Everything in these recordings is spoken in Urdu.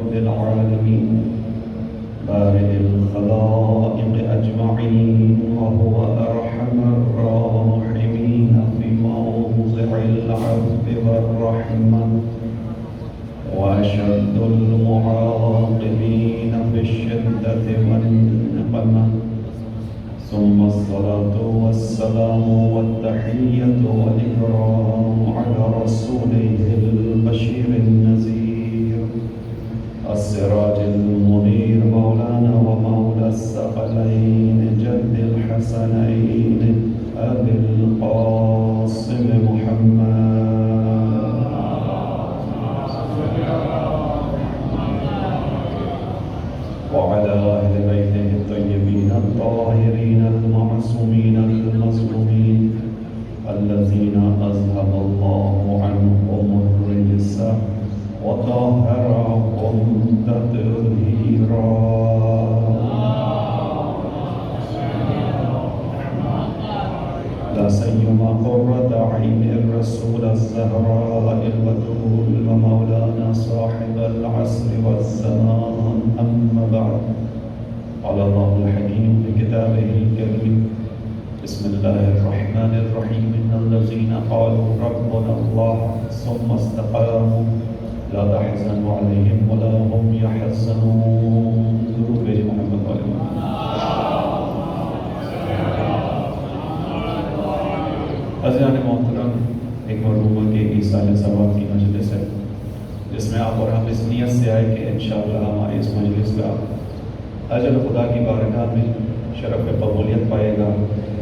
رب العالمين بارئ الخلائق أجمعين وهو أرحم الراحمين في موضع العفو والرحمة وأشد المعاقبين في الشدة والنقمة ثم الصلاة والسلام والتحية والإكرام على رسوله البشير النذير السراج المنير مولانا ومولى الثقلين جد الحسنين أبي القاسم محمد وعلى أهل بيته الطيبين الطاهرين المعصومين المظلومين الذين أذهب الله عنهم الرجس وطهرهم تطهيرا لا سيما قرة عين الرسول الزهراء البتول ومولانا صاحب العصر والزمان أما بعد قال الله الحكيم في كتابه الكريم بسم الله الرحمن الرحيم إن الذين قالوا ربنا الله ثم استقاموا لا تحزن عليهم ولا هم يحزنون درود محمد علیہ عزیزان محترم، ایک مرحومہ کے ایصال ثواب کی مجلس ہے جس میں آپ اور ہم اس نیت سے آئے کہ انشاءاللہ ہمارے اس مجلس کا اجر خدا کی بارگاہ میں شرف قبولیت پائے گا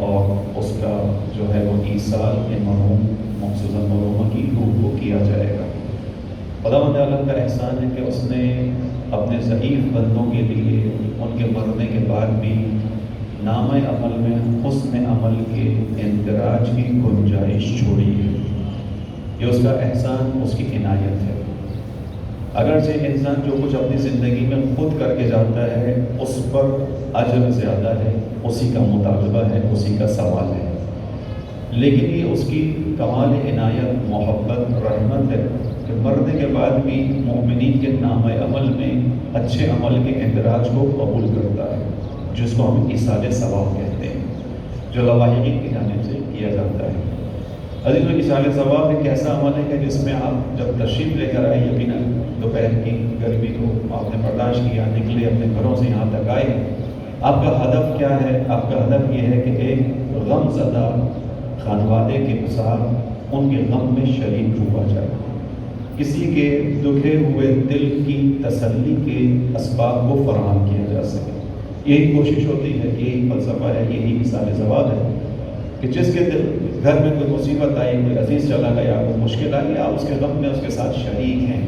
اور اس کا جو ہے وہ ایصال مرحوم مخصوصاً مرحومہ کی روح کو کیا جائے گا۔ خداوند عالم کا احسان ہے کہ اس نے اپنے ضعیف بندوں کے لیے ان کے مرنے کے بعد بھی نامہ عمل میں حسن عمل کے اندراج کی گنجائش چھوڑی ہے۔ یہ اس کا احسان، اس کی عنایت ہے۔ اگرچہ انسان جو کچھ اپنی زندگی میں خود کر کے جاتا ہے اس پر اجر زیادہ ہے، اسی کا مطالبہ ہے، اسی کا سوال ہے، لیکن یہ اس کی کمال عنایت، محبت، رحمت ہے کہ مرنے کے بعد بھی مومنین کے نامہ عمل میں اچھے عمل کے اندراج کو قبول کرتا ہے، جس کو ہم ایصال ثواب کہتے ہیں، جو لواحقین کی جانب سے کیا جاتا ہے۔ عزیزوں، ایصال ثواب ایک ایسا عمل ہے کہ جس میں آپ جب تشریف لے کر آئے، یقیناً دوپہر کی گرمی کو آپ نے برداشت کیا، نکلے اپنے گھروں سے یہاں تک آئے، آپ کا ہدف کیا ہے؟ آپ کا ہدف یہ ہے کہ ایک غم زدہ خانوادے کے ساتھ ان کے غم میں شریک ہوا جائے، کسی کے دکھے ہوئے دل کی تسلی کے اسباب کو فراہم کیا جا سکے۔ یہی کوشش ہوتی ہے، یہی فلسفہ ہے، یہی ایصال ثواب ہے کہ جس کے گھر میں کوئی مصیبت آئی، کوئی عزیز چلا گیا، کوئی مشکل آئی، آپ اس کے غم میں اس کے ساتھ شریک ہیں۔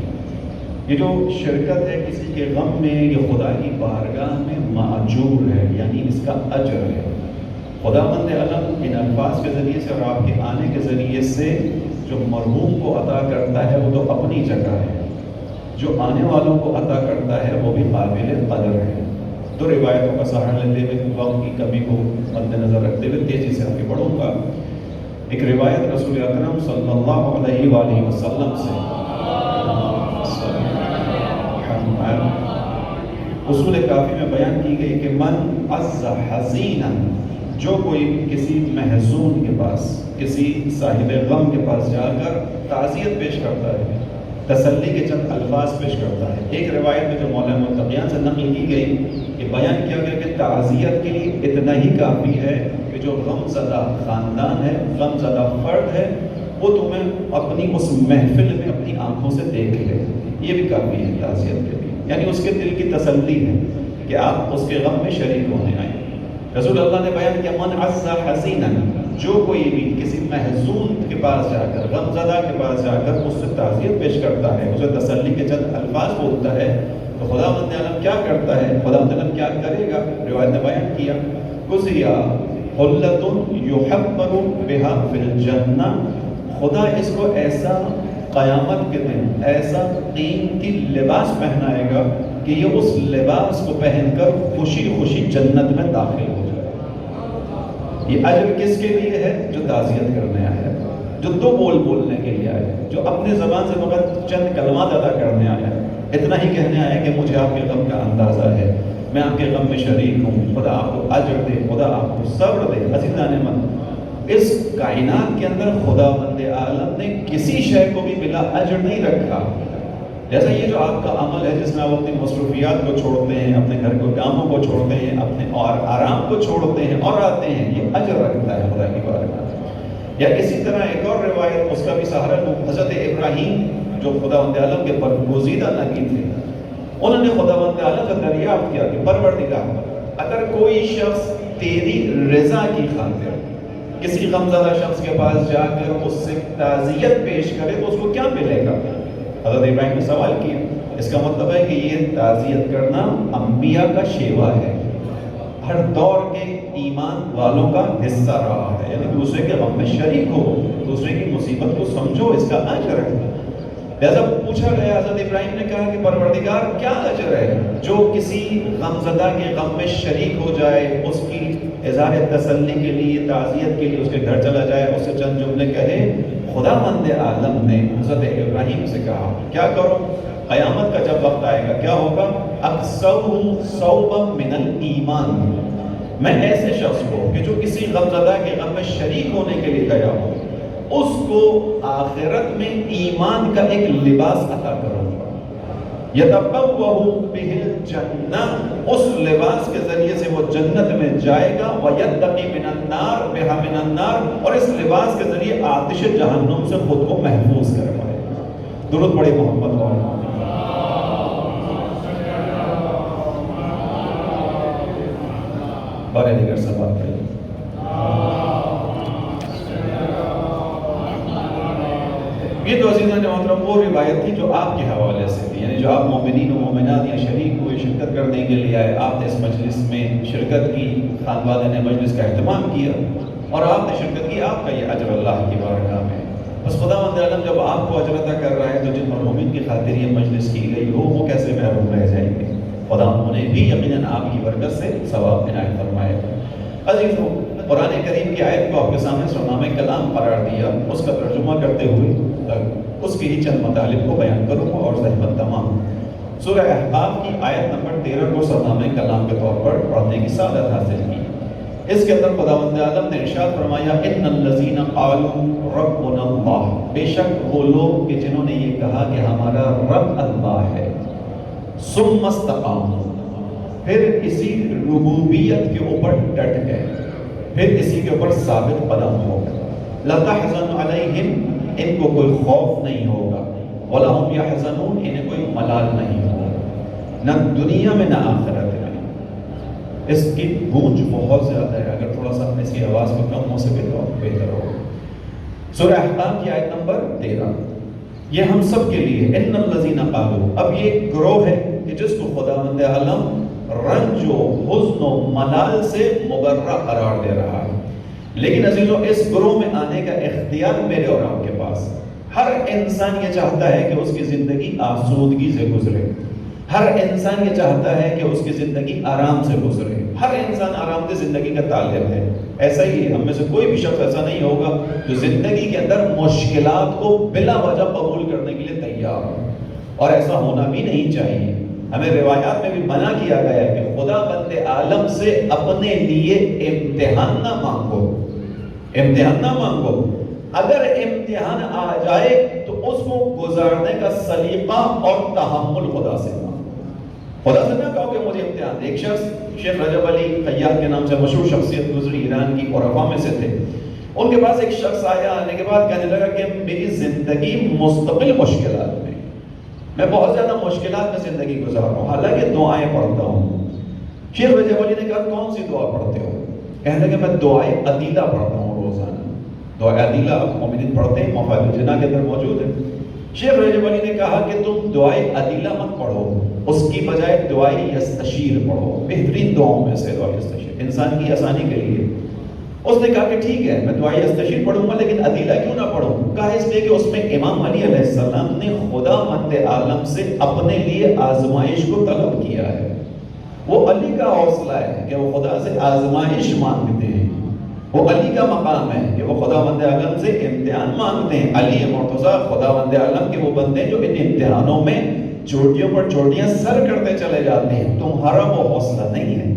یہ جو شرکت ہے کسی کے غم میں، یہ خدا کی بارگاہ میں ماجور ہے، یعنی اس کا اجر ہے۔ خداوند عالم ان الفاظ کے ذریعے سے اور آپ کے آنے کے ذریعے سے جو مرحوم کو عطا کرتا ہے وہ تو اپنی جگہ ہے، جو آنے والوں کو عطا کرتا ہے وہ بھی قابل قدر ہے۔ دو روایتوں کا سہارا لیتے ہوئے، وقت کی کمی کو مد نظر رکھتے ہوئے تیزی سے آگے بڑھوں گا۔ ایک روایت رسول اکرم صلی اللہ علیہ وآلہ وسلم سے، اصول کافی میں بیان کی گئی کہ من عز حزینا، جو کوئی کسی محزون کے پاس، کسی صاحب غم کے پاس جا کر تعزیت پیش کرتا ہے، تسلی کے چند الفاظ پیش کرتا ہے۔ ایک روایت میں جو مولانا متقیان سے نقل کی گئی، یہ بیان کیا گیا کہ تعزیت کے لیے اتنا ہی کافی ہے کہ جو غم زدہ خاندان ہے، غم زدہ فرد ہے، وہ تمہیں اپنی اس محفل میں اپنی آنکھوں سے دیکھ لے، یہ بھی کافی ہے تعزیت کے لیے، یعنی اس کے دل کی تسلی ہے کہ آپ اس کے غم میں شریک ہونے آئے۔ رسول اللہ نے بیان کیا من عز حزینا، جو کوئی بھی کسی محزون کے پاس جا کر، غم زدہ کے پاس جا کر اس سے تعزیت پیش کرتا ہے، اسے تسلی کے چند الفاظ بولتا ہے، تو خداوند عالم کیا کرتا ہے؟ خداوند عالم کیا کرے گا؟ روایت نے بیان کیا گزیا حلۃ یحبر بہا فی الجنہ، خدا اس کو ایسا قیامت کے دن ایسا قیمتی لباس پہنائے گا کہ یہ اس لباس کو پہن کر خوشی خوشی جنت میں داخل ہو جائے۔ یہ اجر کس کے لیے ہے؟ جو تعزیت کرنے آیا ہے، جو دو بول بولنے کے لیے آیا ہے، جو اپنے زبان سے فقط چند کلمات ادا کرنے آیا ہے۔ اتنا ہی کہنے آیا کہ مجھے آپ کے غم کا اندازہ ہے، میں آپ کے غم میں شریک ہوں، خدا آپ کو اجر دے، خدا آپ کو صبر دے۔ عزیزان من، اس کائنات کے اندر خدا بند عالم نے کسی شے کو بھی بلا اجر نہیں رکھا۔ جیسا یہ جو آپ کا عمل ہے جس میں آپ اپنی مصروفیات کو چھوڑتے ہیں، اپنے گھر کو کاموں کو چھوڑتے ہیں، اپنے اور آرام کو چھوڑتے ہیں اور آتے ہیں، یہ اجر رکھتا ہے خدا کی بارگاہ میں۔ یا اسی طرح ایک اور روایت، اس کا بھی سہارا لوں، حضرت ابراہیم جو خدا بند عالم کے برگزیدہ نبی تھے، انہوں نے خدا بند عالم سے دریافت کیا کہ پروردگار، اگر کوئی شخص تیری رضا کی خاطر کسی غمزدہ شخص کے پاس جا کر اس سے تعزیت پیش کرے تو اس کو کیا ملے گا؟ حضرت ابراہیم نے سوال کیا۔ اس کا مطلب ہے کہ یہ تعزیت کرنا انبیاء کا شیوا ہے، ہر دور کے ایمان والوں کا حصہ رہا ہے، یعنی دوسرے کے غم میں شریک ہو، دوسرے کی مصیبت کو سمجھو، اس کا اجر ہے۔ لہذا پوچھا گیا، حضرت ابراہیم نے کہا کہ پروردگار کیا اجر ہے جو کسی غمزدہ کے غم میں شریک ہو جائے، اس کی اظہار تسلی کے لیے، تعزیت کے لیے اس کے گھر چلا جائے، اس سے چند جملے کہے۔ خدا بند عالم نے حضرت ابراہیم سے کہا کیا کرو؟ قیامت کا جب وقت آئے گا کیا ہوگا؟ اکثرہ صوبا من الایمان، میں ایسے شخص کو کہ جو کسی غمزدہ کے غم میں شریک ہونے کے لیے گیا ہو، اس کو آخرت میں ایمان کا ایک لباس عطا کروں گا، یتبوأ بہ الجنہ، اس لباس کے ذریعے سے وہ جنت میں جائے گا، ویتقی من النار بہا من النار، اور اس لباس کے ذریعے آتش جہنم سے خود کو محفوظ کر پائے گا۔ درود پڑھے محمد اور بارے دیگر سے بات کریں۔ یہ تو عزیزان محترم وہ روایت تھی جو آپ کے حوالے سے تھی، یعنی جو آپ مومنین و مومنات یا شریک ہوئے، شرکت کرنے کے لیے آئے، آپ نے اس مجلس میں شرکت کی، خانوادے نے مجلس کا اہتمام کیا اور آپ نے شرکت کی، آپ کا یہ اجر اللہ کی بارگاہ میں۔ بس خدا بند عالم جب آپ کو اجر عطا کر رہا ہے تو جن مرحومین کی خاطر یہ مجلس کی گئی ہو وہ کیسے محروم رہ جائیں گے؟ خدا انہیں بھی یقیناً آپ کی برکت سے ثواب عنایت فرمائے گا۔ عزیزو، قرآن کریم کی آیت کو آپ کے سامنے سرنامہ کلام قرار دیا، اس کا ترجمہ کرتے ہوئے اس کی ہی چند مطالب کو بیان کروں اور زحمت تمام۔ سورہ احقاف کی آیت نمبر 13 کو سرنامہ کلام کے طور پر پڑھنے کی سعادت حاصل کی۔ اس کے اندر خداوند عالم نے ارشاد فرمایا، ان الذین قالوا ربنا اللہ، بے شک وہ لوگ کہ جنہوں نے یہ کہا کہ ہمارا رب اللہ ہے، ثم استقاموا، پھر اسی ربوبیت کے اوپر ڈٹ گئے، پھر اسی کے اوپر ثابت قدم ہو گئے، لا تحزن علیہم، ان کو کوئی خوف نہیں ہوگا، ولا هم يحزنون، انہیں کوئی ملال نہیں ہوگا، نہ دنیا میں نہ آخرت میں۔ اس کی گونج بہت زیادہ ہے، اگر تھوڑا سا اپنے اس کی آواز کو کم ہو سکے تو بہتر ہوگا۔ سورہ احقاف کی آیت نمبر 13، یہ ہم سب کے لیے، ان الذین قالوا، اب یہ گروہ ہے کہ جس کو خداوند عالم رنج و حزن و ملال سے مبرہ قرار دے رہا ہے، لیکن عزیزو اس گروہ میں آنے کا اختیار میرے اور آپ کے پاس۔ ہر انسان یہ چاہتا ہے کہ اس کی زندگی آسودگی سے گزرے، ہر انسان یہ چاہتا ہے کہ اس کی زندگی آرام سے گزرے، ہر انسان آرام دہ زندگی کا طالب ہے۔ ایسا ہی ہے، ہم میں سے کوئی بھی شخص ایسا نہیں ہوگا جو زندگی کے اندر مشکلات کو بلا وجہ قبول کرنے کے لیے تیار ہو، اور ایسا ہونا بھی نہیں چاہیے۔ ہمیں روایات میں بھی منع کیا گیا ہے کہ خدا بند عالم سے اپنے لیے امتحان نہ مانگو، امتحان نہ مانگو، اگر امتحان آ جائے تو اس کو گزارنے کا سلیقہ اور تحمل خدا سے مانگو۔ خدا سے نہ کہو کہ مجھے امتحان دے۔ ایک شخص شیخ رجب علی خیاط کے نام سے مشہور شخصیت گزری، ایران کی عرفاء میں سے تھے۔ ان کے پاس ایک شخص آیا، آنے کے بعد کہنے لگا کہ میری زندگی مستقل مشکلات میں، میں بہت زیادہ مشکلات میں زندگی گزار رہا ہوں، حالانکہ دعائیں پڑھتا ہوں۔ شیخ رجب علی نے کہا کون سی دعا پڑھتے ہو؟ کہنے لگے میں دعائے عدیلہ پڑھتا ہوں روزانہ۔ دعائے عدیلہ مومنین پڑھتے ہیں، مفاتیح الجنہ کے اندر موجود ہے۔ شیخ رجب علی نے کہا کہ تم دعائے عدیلہ مت پڑھو، اس کی بجائے دعائے یستشیر پڑھو، بہترین دعاؤں میں سے دعائے یستشیر، انسان کی آسانی کے لیے۔ اس نے کہا کہ ٹھیک ہے میں دعائے یستشیر پڑھوں گا، لیکن عدیلہ کیوں نہ پڑھوں؟ کہا اس لیے کہ اس میں امام علی علیہ السلام نے خدا مند عالم سے اپنے لیے آزمائش کو طلب کیا ہے۔ وہ علی کا حوصلہ ہے کہ وہ خدا سے آزمائش مانگتے ہیں، وہ علی کا مقام ہے کہ وہ خدا بند عالم سے امتحان مانگتے ہیں۔ علی مرتضیٰ خدا بند عالم کے وہ بندے جو ان امتحانوں میں چوٹیوں پر چوٹیاں سر کرتے چلے جاتے ہیں، تمہارا وہ حوصلہ نہیں ہے۔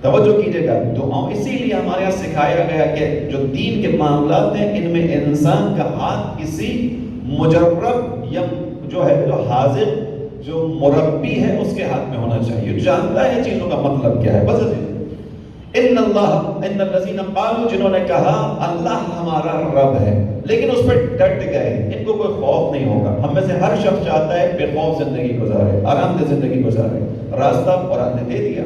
توجہ کیجیے گا، دعاؤں اسی لیے ہمارے یہاں سکھایا گیا کہ جو دین کے معاملات ہیں ان میں انسان کا ہاتھ کسی مجرب یا جو ہے جو حاضر جو مربی ہے اس کے ہاتھ میں ہونا چاہیے، جانتا ہے چیزوں کا مطلب کیا ہے۔ بس ان الذین قالوا، جنہوں نے کہا اللہ ہمارا رب ہے لیکن اس پر ڈٹ گئے، ان کو کوئی خوف نہیں ہوگا۔ ہم میں سے ہر شخص چاہتا ہے بے خوف زندگی گزارے، آرام دہ زندگی گزارے، راستہ قرآن نے دے دیا۔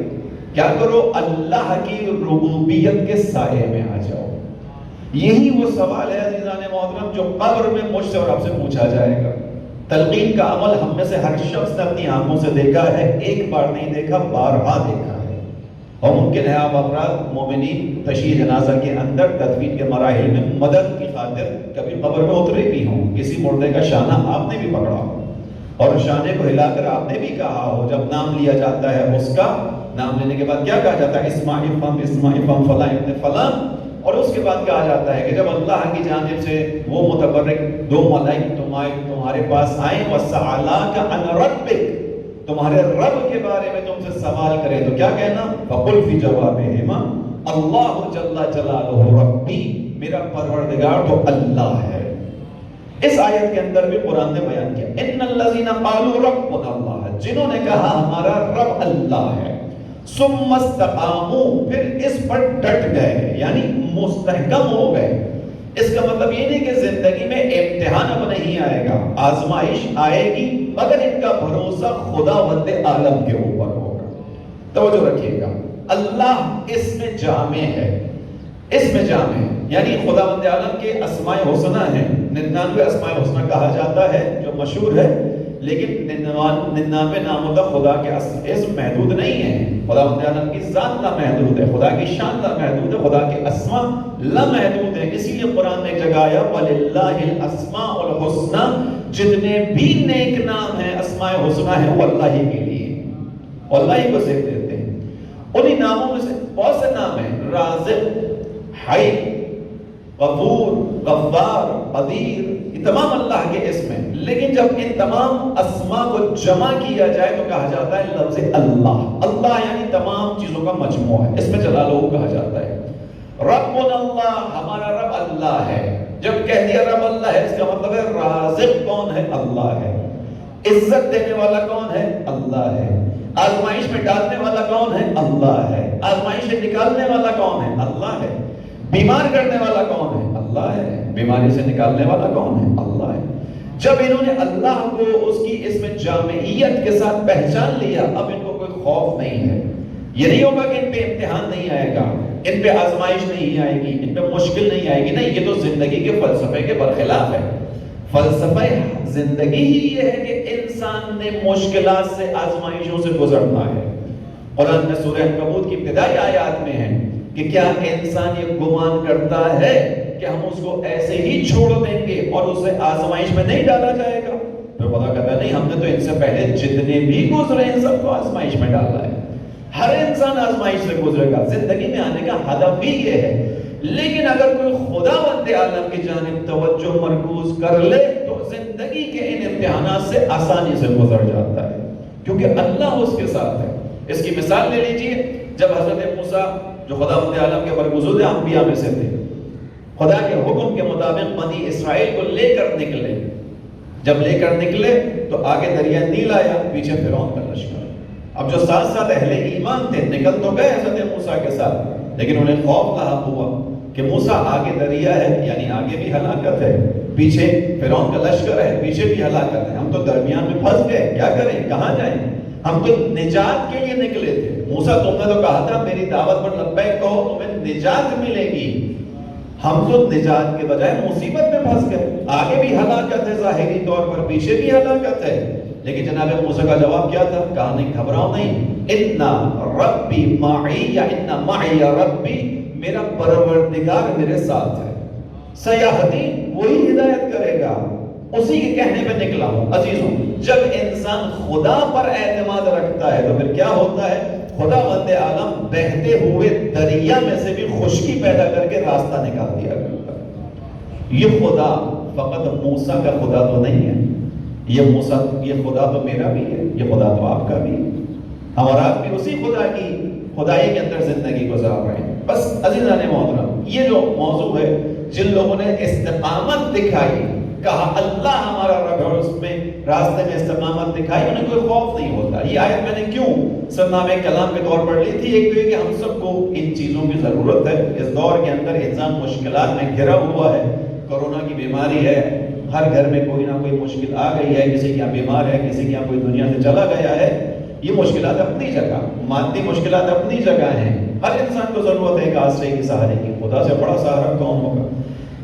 کیا کرو؟ اللہ کی ربوبیت کے سائے میں آ جاؤ۔ یہی وہ سوال ہے عزیزان محترم جو قبر میں مجھ سے اور آپ سے پوچھا جائے گا۔ تلقین کا عمل ہم میں سے ہر شخص نے اپنی آنکھوں سے دیکھا ہے، ایک بار نہیں دیکھا، بارہا دیکھا ہے۔ اور ممکن ہے آپ افراد مومنین تشییع جنازہ کے اندر تدفین کے مراحل میں مدد کی خاطر کبھی قبر میں اترے بھی ہوں، کسی مردے کا شانہ آپ نے بھی پکڑا ہو اور شانے کو ہلا کر آپ نے بھی کہا ہو، جب نام لیا جاتا ہے اس کا، نام لینے کے بعد کیا کہا جاتا ہے؟ اسماعیل فلاں ابن فلاں، اور اس کے بعد کہا جاتا ہے کہ جب اللہ کی جانب سے وہ متبرک دو ملائک تمہارے پاس آئیں وَسَأَلَاكَ عَنْ رَبِّكَ، تمہارے رب کے بارے میں تم سے سوال کرے تو کیا کہنا؟ فَقُلْ فِي جَوَابِهِمَا اللَّهُ جَلَّ جَلَالُهُ رَبِّي، میرا پروردگار تو اللہ ہے۔ اس آیت کے اندر بھی قرآن نے بیان کیا ان الذین قالوا ربنا اللہ، جنہوں نے کہا ہمارا رب اللہ ہے، ثم استقاموا، پھر اس پر ڈٹ گئے یعنی مستحکم ہو گئے۔ اس کا مطلب یہ نہیں کہ زندگی میں امتحان اب نہیں آئے گا، آزمائش آئے گی مگر ان کا بھروسہ خداوند عالم کے اوپر ہوگا۔ توجہ رکھیے گا، اللہ اس میں جامع ہے، اس میں جامع ہے، یعنی خداوند عالم کے اسماء حسنہ ہیں، 99 اسماء حسنہ کہا جاتا ہے جو مشہور ہے، لیکن 99 ناموں کا خدا کے اسم محدود نہیں ہے۔ خداوند عالم کی ذات لامحدود ہے، خدا کی شان لامحدود ہے، خدا کے اسماء لامحدود ہیں۔ اسی لیے قرآن نے ایک جگہ آیا وَلِلَّهِ الْأَسْمَاءُ الْحُسْنَى، جتنے بھی نیک نام ہیں، اسماء حسنہ ہیں، وہ اللہ ہی کے لیے، اللہ ہی کو ذکر دیتے ہیں۔ انہی ناموں میں سے بہت سے نام ہیں، رازق، حی، غفور، غفار، قدیر، یہ تمام اللہ کے اسم ہیں، لیکن جب ان تمام اسماء کو جمع کیا جائے تو کہا جاتا ہے لفظ اللہ۔ اللہ یعنی تمام چیزوں کا مجموعہ ہے، اس میں جلالہ کہا جاتا ہے۔ ربنا اللہ، ہمارا رب اللہ ہے۔ جب کہہ دیا رب اللہ ہے، اس کا مطلب ہے رازق کون ہے؟ اللہ ہے۔ عزت دینے والا کون ہے؟ اللہ ہے۔ آزمائش میں ڈالنے والا کون ہے؟ اللہ ہے۔ آزمائش سے نکالنے والا کون ہے؟ اللہ ہے۔ بیمار کرنے والا کون ہے؟ اللہ ہے۔ بیماری سے نکالنے والا کون ہے؟ اللہ ہے۔ جب انہوں نے اللہ کو اس کی اس میں جامعیت کے ساتھ پہچان لیا، اب ان کو کوئی خوف نہیں ہے۔ یہ نہیں ہوگا کہ ان پہ امتحان نہیں آئے گا، ان پہ آزمائش نہیں آئے گی، ان پہ مشکل نہیں آئے گی، نہیں، یہ تو زندگی کے فلسفے کے برخلاف ہے۔ فلسفہ زندگی ہی یہ ہے کہ انسان نے مشکلات سے، آزمائشوں سے گزرنا ہے۔ قرآن میں سورہ عنکبوت کی ابتدائی آیات میں ہے کہ کیا انسان یہ گمان کرتا ہے کہ ہم اس کو ایسے ہی چھوڑ دیں گے اور اسے آزمائش میں نہیں ڈالا جائے گا؟ پھر خدا کہتا ہے نہیں، ہم نے تو ان سے پہلے جتنے بھی گزرے ہیں سب کو آزمائش میں ڈالا ہے۔ ہر انسان آزمائش سے گزرے گا، زندگی میں آنے کا ہدف بھی یہ ہے۔ لیکن اگر کوئی خداوند عالم کی جانب توجہ مرکوز کر لے تو زندگی کے ان امتحانات سے آسانی سے گزر جاتا ہے، کیونکہ اللہ اس کے ساتھ ہے۔ اس کی مثال لے لیجئے، جب حضرت موسیٰ جو خداوند عالم کے برگزیدہ انبیاء میں سے تھے، خدا کے حکم کے مطابق بنی اسرائیل کو لے کر نکلے، جب لے کر نکلے تو آگے دریا نیل آیا، پیچھے فرعون کا لشکر۔ اب جو ساتھ ساتھ اہل ایمان تھے نکل تو گئے حضرت موسیٰ کے ساتھ، لیکن انہیں خوف لاحق ہوا کہ موسیٰ آگے دریا ہے، یعنی آگے بھی ہلاکت ہے، پیچھے فرعون کا لشکر ہے، پیچھے بھی ہلاکت ہے، ہم تو درمیان میں پھنس گئے، کیا کریں، کہاں جائیں؟ ہم تو نجات کے لیے نکلے تھے۔ موسیٰ تم نے تو کہا تھا میری دعوت پر لبیک کہو تمہیں نجات ملے گی، ہم تو نجات کے بجائے مصیبت میں پھنس گئے، آگے بھی ہلاکت ہے ظاہری طور پر، پیچھے بھی ہلاکت ہے۔ لیکن جناب موسیٰ کا جواب کیا تھا؟ کہا نہیں، گھبراؤ نہیں، اِنَّ رَبِّي مَعِي، یا اِنَّ مَعِي رَبِّي، میرا پروردگار میرے ساتھ ہے، سیہدی، وہی ہدایت کرے گا، اسی کے کہنے پہ نکلا ہوں۔ عزیزوں، جب انسان خدا پر اعتماد رکھتا ہے تو پھر کیا ہوتا ہے؟ خداوند عالم بہتے ہوئے دریا میں سے بھی خشکی پیدا کر کے راستہ نکال دیا کرتا ہے۔ یہ خدا فقط موسیٰ کا خدا تو نہیں ہے، یہ خدا تو میرا بھی ہے، یہ خدا تو آپ کا بھی ہے، ہم اور آپ بھی اسی خدا کی خدائی کے اندر زندگی گزار رہے ہیں۔ بس عزیزان محترم، یہ جو موضوع ہے، جن لوگوں نے استقامت دکھائی، کہا اللہ ہمارا رب ہے اور اس میں راستے میں استقامت دکھائی، انہیں کوئی خوف نہیں ہوتا۔ یہ آیت میں نے کیوں سرنامہ کلام کے طور پر لی تھی؟ ایک تو یہ کہ ہم سب کو ان چیزوں کی ضرورت ہے۔ اس دور کے اندر انسان مشکلات میں گھرا ہوا ہے، کورونا کی بیماری ہے، ہر گھر میں کوئی نہ کوئی مشکل آ گئی ہے، کسی کے یہاں بیمار ہے، کسی کے یہاں کوئی دنیا سے چلا گیا ہے۔ یہ مشکلات اپنی جگہ، مادی مشکلات اپنی جگہ ہیں، ہر انسان کو ضرورت ہے ایک آسرے کی، سہارے کی۔ خدا سے بڑا سہارا کون ہوگا؟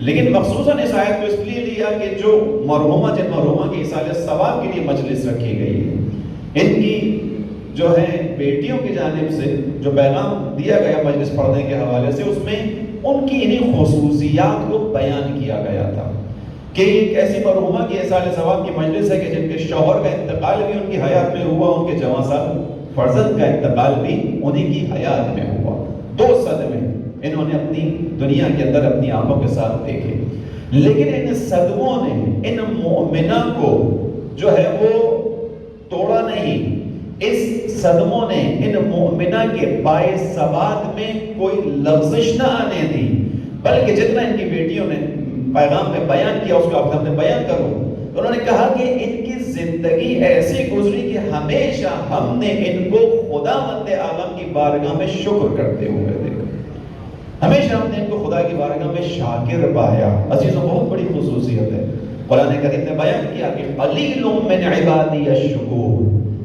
لیکن مخصوصاً اس آیت کو اس لیے لیا کہ جو جن مرحومہ کی ایصال ثواب کے لیے مجلس رکھی گئی ہے، ان کی جو ہے بیٹیوں کی جانب سے جو پیغام دیا گیا مجلس پڑھنے کے حوالے سے، اس میں ان کی انہی خصوصیات کو بیان کیا گیا تھا کہ ایک ایسی مرحومہ کی ایصال ثواب کی مجلس ہے کہ جن کے شوہر کا انتقال بھی ان کی حیات میں ہوا، ان کے جوان سال فرزند کا انتقال بھی انہی کی حیات میں ہوا۔ 2 صدمے انہوں نے اپنی دنیا کے اندر اپنی آنکھوں کے ساتھ دیکھے، لیکن ان صدموں نے ان مومنہ کو جو ہے وہ توڑا نہیں۔ اس صدموں نے ان مومنہ کے پائے ثبات میں کوئی لغزش نہ آنے دی، بلکہ جتنا ان کی بیٹیوں نے پیغام میں بیان کیا اس کو آپ ہم نے بیان کروں تو انہوں نے کہا کہ ان کی زندگی ایسی گزری کہ ہمیشہ ہم نے ان کو خداوند عالم کی بارگاہ میں شکر کرتے ہوئے دیکھا، ہمیشہ ہم نے ان کو خدا کی بارگاہ میں شاکر پایا۔ عزیزوں، بہت بڑی خصوصیت ہے۔ قرآن کریم نے بیان کیا کہ قلیل من عبادی الشکور،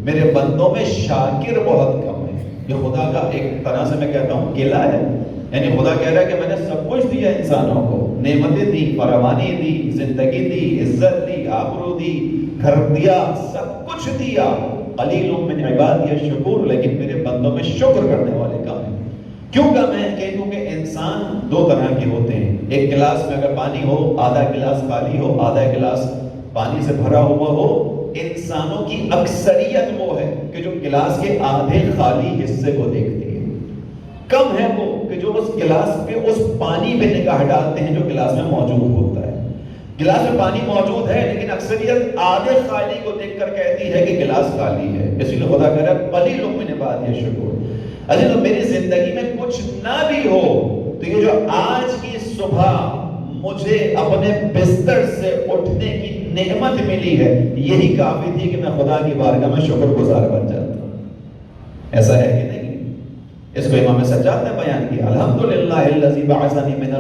میرے بندوں میں شاکر بہت کم ہے۔ یہ خدا کا ایک طرح سے میں کہتا ہوں قلعہ ہے، یعنی خدا کہہ رہا ہے کہ میں نے سب کچھ دیا انسانوں کو، نعمتیں دی، فراوانی دی، زندگی دی، عزت دی، آبرو دی، گھر دیا، سب کچھ دیا۔ قلیل من عبادی الشکور، لیکن میرے بندوں میں شکر کرنے والے کم ہیں۔ کیوں کم ہے؟ کیونکہ انسان 2 طرح کے ہوتے ہیں۔ ایک گلاس میں اگر پانی ہو، آدھا گلاس خالی ہو، آدھا گلاس پانی سے بھرا ہوا ہو، انسانوں کی اکثریت وہ ہے کہ جو گلاس کے آدھے خالی حصے کو دیکھتی ہے۔ کم ہے وہ کہ جو اس گلاس پہ اس پانی پہ نگاہ ڈالتے ہیں جو گلاس میں موجود ہوتا ہے۔ گلاس میں پانی موجود ہے لیکن اکثریت آدھے خالی کو دیکھ کر کہتی ہے کہ گلاس خالی ہے۔ اسی لیے خدا کہہ رہا ہے قلیل من عبادی الشکور۔ عزیزو، میری زندگی میں کچھ نہ بھی ہو تو یہ جو آج کی صبح مجھے اپنے بستر سے اٹھنے کی نعمت ملی ہے، یہی کافی تھی کہ میں خدا کی بارگاہ میں شکر گزار بن جاتا ہوں۔ ایسا ہے کہ نہیں؟ اس کو امام سجاد نے بیان کیا، الحمدللہ الذی بعثنی من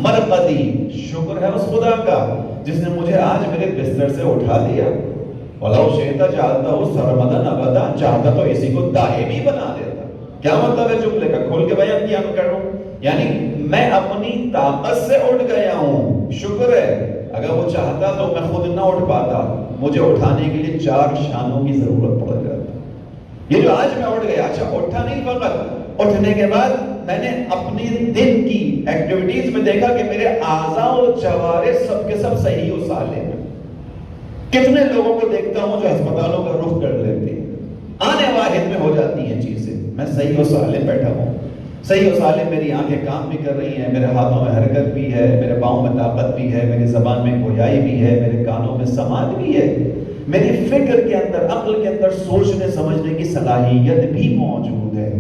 مرقدی، شکر ہے اس خدا کا جس نے مجھے آج میرے بستر سے اٹھا دیا۔ وَلَوْ شِئْتَ جَعَلْتَهُ سَرْمَدًا أَبَدًا، چاہتا تو اسی کو دائمی بنا دیتا۔ کیا مطلب ہے جملے کا؟ کھول کے بیان کیا کر رہا ہوں، یعنی میں اپنی طاقت سے اٹھ گیا ہوں، شکر ہے۔ اگر وہ چاہتا تو میں خود نہ اٹھ پاتا، مجھے اٹھانے کے لیے 4 شانوں کی ضرورت پڑ جاتی۔ یہ جو آج میں اٹھ گیا، اچھا اٹھا نہیں فقط، اٹھنے کے بعد میں نے اپنی دن کی ایکٹیویٹیز میں دیکھا کہ میرے اعضاء و جوارح سب کے سب صحیح و سالم ہیں۔ کتنے لوگوں کو دیکھتا ہوں جو ہسپتالوں کا رخ کر لیتے ہیں، آنے واحد میں ہو جاتی ہیں چیزیں، میں صحیح و سالم بیٹھا ہوں، صحیح و سالم، میری آنکھیں کام بھی کر رہی ہیں، میرے ہاتھوں میں حرکت بھی ہے، میرے پاؤں میں طاقت بھی ہے، میری زبان میں گویائی بھی ہے، میرے کانوں میں سماعت بھی ہے، میری فکر کے اندر، عقل کے اندر سوچنے سمجھنے کی صلاحیت بھی موجود ہے۔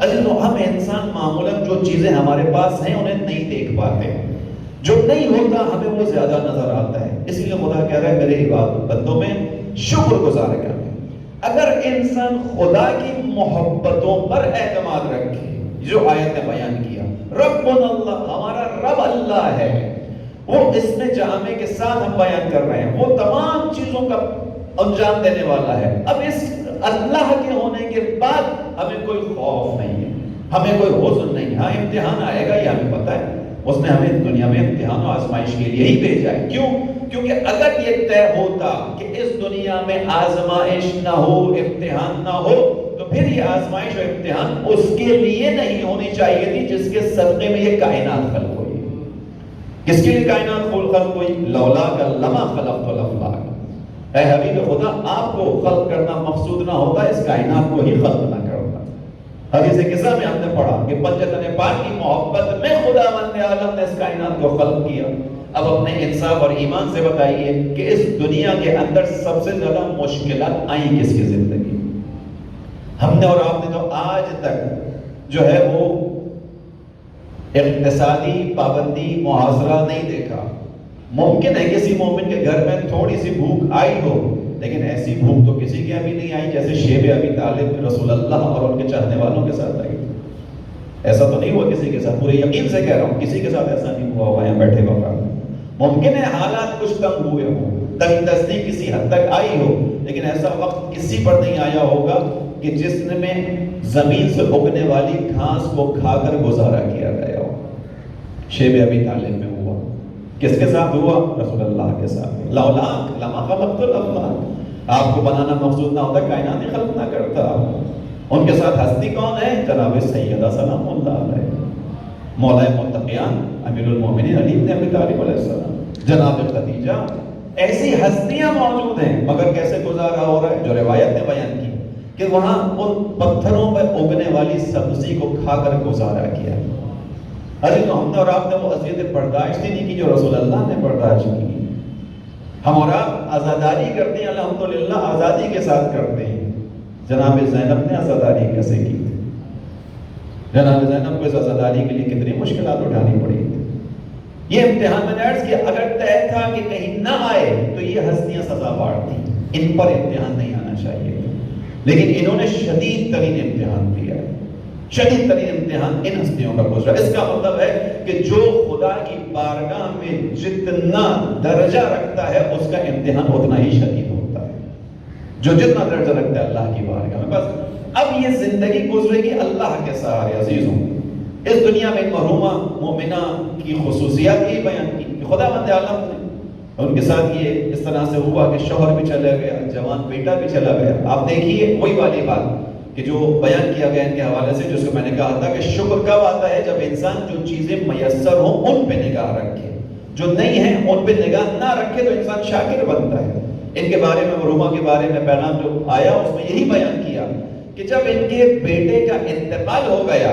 عزیزو، ہم انسان معمولاً جو چیزیں ہمارے پاس ہیں انہیں نہیں دیکھ پاتے، جو نہیں ہوتا ہمیں وہ زیادہ نظر آتا ہے۔ اس لیے خدا کہہ رہا ہے میرے بندوں میں شکر گزار کریں۔ اگر انسان خدا کی محبتوں پر اعتماد رکھے، جو آیت نے بیان کیا، ربنا اللہ، ہمارا رب اللہ ہے، وہ اس میں جامع کے ساتھ ہم بیان کر رہے ہیں، وہ تمام چیزوں کا انجام دینے والا ہے۔ اب اس اللہ کے ہونے کے بعد ہمیں کوئی خوف نہیں ہے، ہمیں کوئی حزن نہیں ہے۔ ہاں امتحان آئے گا، یہ ہمیں پتہ ہے، اس نے ہمیں دنیا میں امتحان و آزمائش کے لیے ہی بھیجا ہے۔ کیوں؟ کیونکہ اگر یہ طے ہوتا کہ اس دنیا میں آزمائش نہ ہو، امتحان نہ ہو، تو پھر یہ آزمائش و امتحان اس کے لیے نہیں ہونی چاہیے تھی جس کے صدقے میں یہ کائنات خلق ہوئی۔ کس کے لیے کائنات خلق ہوئی؟ لولاک لما خلقت الافلاک، اے حبیب خدا، آپ کو خلق کرنا مقصود نہ ہوتا، اس کائنات کو ہی خلق نہ کرتا۔ حدیث قصہ میں ہم نے پڑھا کہ پنجتن پاک کی محبت میں خداوند عالم نے اس کائنات کو خلق کیا۔ اب اپنے انصاف اور ایمان سے بتائیے کہ اس دنیا کے اندر سب سے زیادہ مشکلات آئیں کس کی زندگی میں؟ ہم نے اور آپ نے تو آج تک جو ہے وہ اقتصادی پابندی محاصرہ نہیں دیکھا. ممکن ہے کسی مومن کے گھر میں تھوڑی سی بھوک آئی ہو، لیکن ایسی بھوک تو کسی کے ابھی نہیں آئی جیسے شیب ابی طالب رسول اللہ اور ان کے چاہنے والوں کے ساتھ آئی. ایسا تو نہیں ہوا کسی کے ساتھ، پورے یقین سے کہہ رہا ہوں کسی کے ساتھ ایسا نہیں ہوا ہوگا یہاں بیٹھے وقت. ممکن ہے حالات کچھ تنگ ہوئے ہوں، تنگ دستی کسی حد تک آئی ہو، لیکن ایسا وقت کسی پر نہیں آیا ہوگا کہ جس نے زمین سے اگنے والی گھاس کو کھا کر گزارا کیا گیا ہو. شیب ابی طالب میں ہوا. کس کے ساتھ ہوا؟ رسول اللہ کے ساتھ. لولاک لما خلقت الافلاک، آپ کو بنانا مقصود نہ ہوتا کائنات ہی خلق نہ کرتا. ان کے ساتھ ہستی کون ہے؟ جناب سیدہ سلام اللہ علیہ، مولا متقیان امیر المومنین علی بن ابی طالب علیہ السلام، جناب خدیجہ. ایسی ہستیاں موجود ہیں، مگر کیسے گزارا ہو رہا ہے؟ جو روایت نے بیان کی کہ وہاں ان پتھروں پر اگنے والی سبزی کو کھا کر گزارا کیا. ارے تو ہم نے اور آپ نے وہ اذیتیں برداشت ہی نہیں کی جو رسول اللہ نے برداشت کی. ہم اور آپ آزاداری کرتے ہیں، الحمدللہ آزادی کے ساتھ کرتے ہیں. جناب زینب نے آزاداری کیسے کی تھی؟ جناب زینب کو اس آزاداری کے لیے کتنی مشکلات اٹھانی پڑی تھی. یہ امتحان میں نے عرض کیا اگر طے تھا کہ کہیں نہ آئے تو یہ ہستیاں سزاوار تھیں، ان پر امتحان نہیں آنا چاہیے، لیکن انہوں نے شدید ترین امتحان دیا. شدید ترین امتحان ان ہستیوں کا گزرا. اس کا مطلب ہے کہ جو خدا کی بارگاہ میں جتنا درجہ رکھتا ہے اس کا امتحان اتنا ہی شدید ہوتا ہے. جو جتنا درجہ رکھتا ہے اللہ کی بارگاہ میں. بس اب یہ زندگی گزرے گی اللہ کے سہارے. عزیزوں، اس دنیا میں محرومہ مومنہ کی خصوصیات ہی بیان کی کہ خدا بند عالم نے ان کے ساتھ یہ اس طرح سے ہوا کہ شوہر بھی چلا گیا، جوان بیٹا بھی چلا گیا. آپ دیکھیے وہی والی بات کہ جو بیان کیا گیا ان کے حوالے سے، جس کو میں نے کہا تھا کہ شکر کب آتا ہے؟ جب انسان جو چیزیں میسر ہوں ان پہ نگاہ رکھے، جو نہیں ہیں ان پہ نگاہ نہ رکھے تو انسان شاکر بنتا ہے. ان کے بارے میں محرومہ کے بارے میں پیغام جو آیا اس میں یہی بیان کیا کہ جب ان کے بیٹے کا انتقال ہو گیا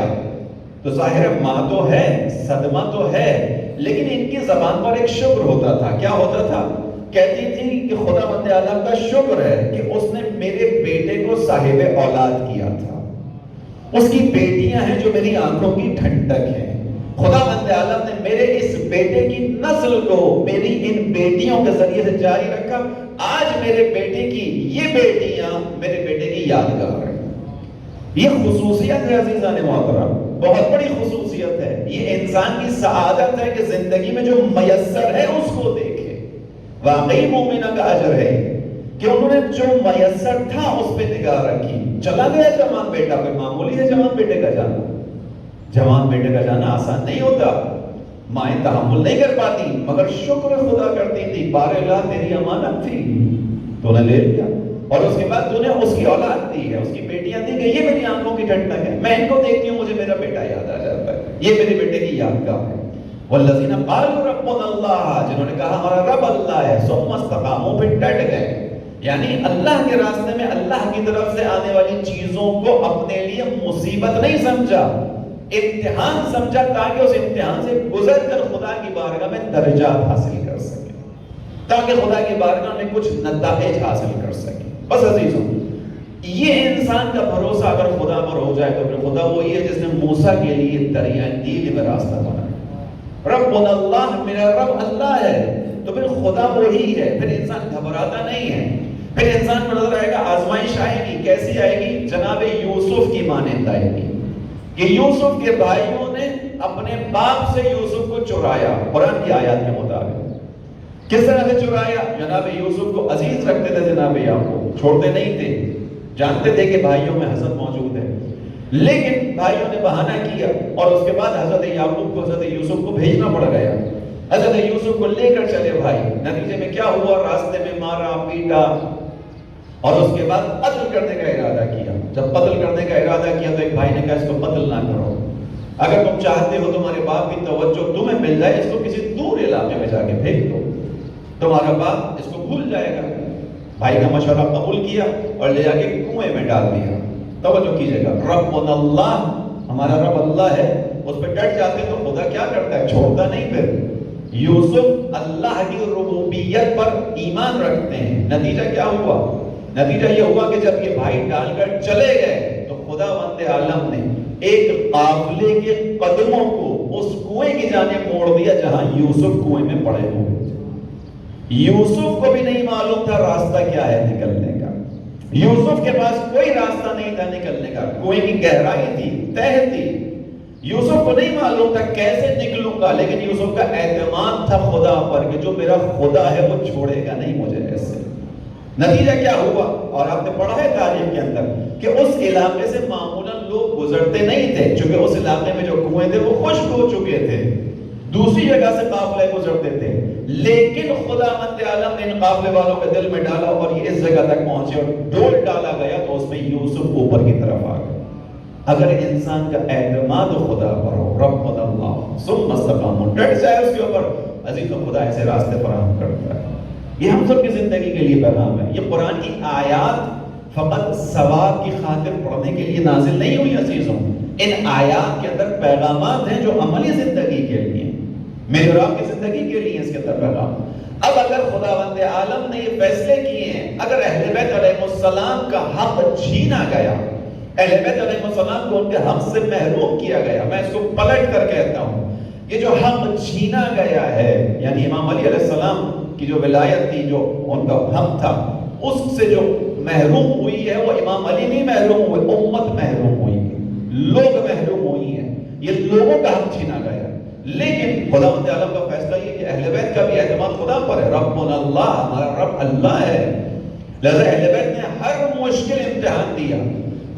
تو ظاہر ماں تو ہے، صدمہ تو ہے، لیکن ان کی زبان پر ایک شکر ہوتا تھا. کیا ہوتا تھا؟ کہتی تھی کہ خدا بند عالم کا شکر ہے کہ اس نے میرے بیٹے کو صاحب اولاد کیا تھا. اس کی بیٹیاں ہیں جو میری آنکھوں کی ٹھنڈک ہیں. خدا بند عالم نے میرے اس بیٹے کی نسل کو میری ان بیٹیوں کے ذریعے سے جاری رکھا. آج میرے بیٹے کی یہ بیٹیاں میرے بیٹے کی یادگار ہیں. یہ خصوصیت ہے عزیزان محترم، بہت بڑی خصوصیت ہے. یہ انسان کی سعادت ہے کہ زندگی میں جو میسر ہے اس کو دیکھے. واقعی مومنہ کا اجر ہے کہ انہوں نے جو میسر تھا اس پہ نگاہ رکھی. چلا گیا جوان بیٹا، کوئی معمولی ہے جوان بیٹے کا جانا. جوان بیٹے کا جانا آسان نہیں ہوتا، مائیں تحمل نہیں کر پاتی، مگر شکر خدا کرتی تھی. بار اللہ تیری امانت تھی، تو نے لے لیا، اور اس کے بعد تو نے اس کی اولاد دی ہے، اس کی بیٹیاں دی کہ یہ میری آنکھوں کی ٹھنڈک ہے. میں ان کو دیکھتی ہوں مجھے میرا بیٹا یاد آ جاتا ہے. یہ میرے بیٹے کی یادگار ہے. والذین قالوا ربنا اللہ، جنہوں نے کہا ہمارا رب اللہ ہے، ثم استقاموا، پھر ڈٹ گئے. یعنی اللہ کے راستے میں اللہ کی طرف سے آنے والی چیزوں کو اپنے لیے مصیبت نہیں سمجھا، امتحان سمجھا، تاکہ اس امتحان سے گزر کر خدا کی بارگاہ میں درجات حاصل کر سکے، تاکہ خدا کی بارگاہ میں کچھ نتائج حاصل کر سکے. بس عزیزوں، یہ انسان کا بھروسہ اگر خدا پر ہو جائے تو پھر خدا وہی ہے جس نے موسیٰ کے لیے دریائے نیل میں راستہ بنایا. ربنا اللہ، میرا رب اللہ ہے، تو پھر خدا وہی ہے. پھر انسان گھبراتا نہیں ہے. پھر انسان پر نظر آئے گا آزمائش آئے گی. کیسی آئے گی؟ جناب یوسف کی مانند آئے گی کہ یوسف کے بھائیوں نے اپنے باپ سے یوسف کو چرایا. قرآن کی آیات کے مطابق کس طرح سے چرایا؟ جناب یوسف کو عزیز رکھتے تھے، جناب یعقوب چھوڑتے نہیں تھے، جانتے تھے کہ بھائیوں میں حسد موجود ہے، لیکن بھائیوں نے بہانہ کیا اور اس کے بعد حضرت یعقوب کو حضرت یوسف کو بھیجنا پڑ گیا. حضرت یوسف کو لے کر چلے بھائی. نتیجے میں کیا ہوا؟ راستے میں مارا پیٹا اور اس کے بعد قتل کرنے کا ارادہ کیا. جب قتل کرنے کا ارادہ کیا تو ایک بھائی نے کہا اس کو قتل نہ کرو، اگر تم چاہتے ہو تمہارے باپ کی توجہ تمہیں مل جائے، اس کو کسی دور علاقے میں جا کے پھینک دو، تمہارا باپ اس کو بھول جائے گا. بھائی کا مشورہ قبول کیا اور لے جا کے کنویں میں ڈال دیا. توجہ کیجئے گا، ربنا اللہ، ہمارا رب اللہ ہے، اس پہ ڈٹ جاتے تو خدا کیا کرتا ہے؟ چھوڑتا نہیں. پھر یوسف اللہ کی ربوبیت پر ایمان رکھتے ہیں. نتیجہ کیا ہوا؟ نتیجہ یہ ہوا کہ جب یہ بھائی ڈال کر چلے گئے تو خداوند عالم نے ایک قافلے کے قدموں کو اس کنویں کی جانب موڑ دیا جہاں یوسف کنویں میں پڑے ہوئے تھے. یوسف کو بھی نہیں معلوم تھا راستہ کیا ہے نکلنے کا. یوسف کے پاس کوئی راستہ نہیں تھا نکلنے کا. کنویں کی گہرائی تھی، تہہ تھی. یوسف کو نہیں معلوم تھا کیسے نکلوں گا، لیکن یوسف کا اعتماد تھا خدا پر کہ جو میرا خدا ہے وہ چھوڑے گا نہیں مجھے ایسے. نتیجہ کیا ہوا؟ اور آپ نے پڑھا ہے تاریخ کے اندر کہ اس علاقے سے معمولاً لوگ گزرتے نہیں تھے، چونکہ اس علاقے میں جو کنویں تھے وہ خشک ہو چکے تھے. دوسری جگہ سے قافلے گزرتے تھے، لیکن خداوند عالم نے ان قافلے والوں کے دل میں ڈالا اور یہ اس جگہ تک پہنچے اور ڈول ڈالا گیا تو اس میں یوسف اوپر کی طرف آ گیا. اگر انسان کا اعتماد خدا پر ہو، رب اللہ ثم استقاموا، ڈٹ جائے اس کے اوپر، عزیز و خدا ایسے راستے فراہم کرتا ہے. یہ ہم سب کی زندگی کے لیے پیغام ہے. یہ قرآن کی آیات فقط ثواب کی خاطر پڑھنے کے لیے نازل نہیں ہوئی عزیزوں. ان آیات کے اندر پیغامات ہیں جو عملی زندگی کے لیے، میرے اور آپ کی زندگی کے لیے اس کے اندر پیغام. اب اگر خداوند عالم نے یہ فیصلے کیے ہیں، اگر اہل بیت علیہ السلام کا حق چھینا گیا، اہل بیت علیہ السلام کو ان کے حق سے محروم کیا گیا، میں اس کو پلٹ کر کہتا ہوں یہ جو حق چھینا گیا ہے، یعنی امام علی علیہ السلام کی جو ولایت تھی، جو ان کا حق تھا، اس سے جو محروم ہوئی ہے وہ امام علی نہیں محروم ہوئے، امت محروم ہوئی ہے، لوگ محروم ہوئی ہیں. یہ لوگوں کا حق چھینا گیا. لیکن خداوند عالم کا فیصلہ یہ کہ اہل بیت کا بھی اعتماد خدا پر ہے. ربنا اللہ، ہمارا رب اللہ ہے. لہذا اہل بیت نے ہر مشکل امتحان دیا.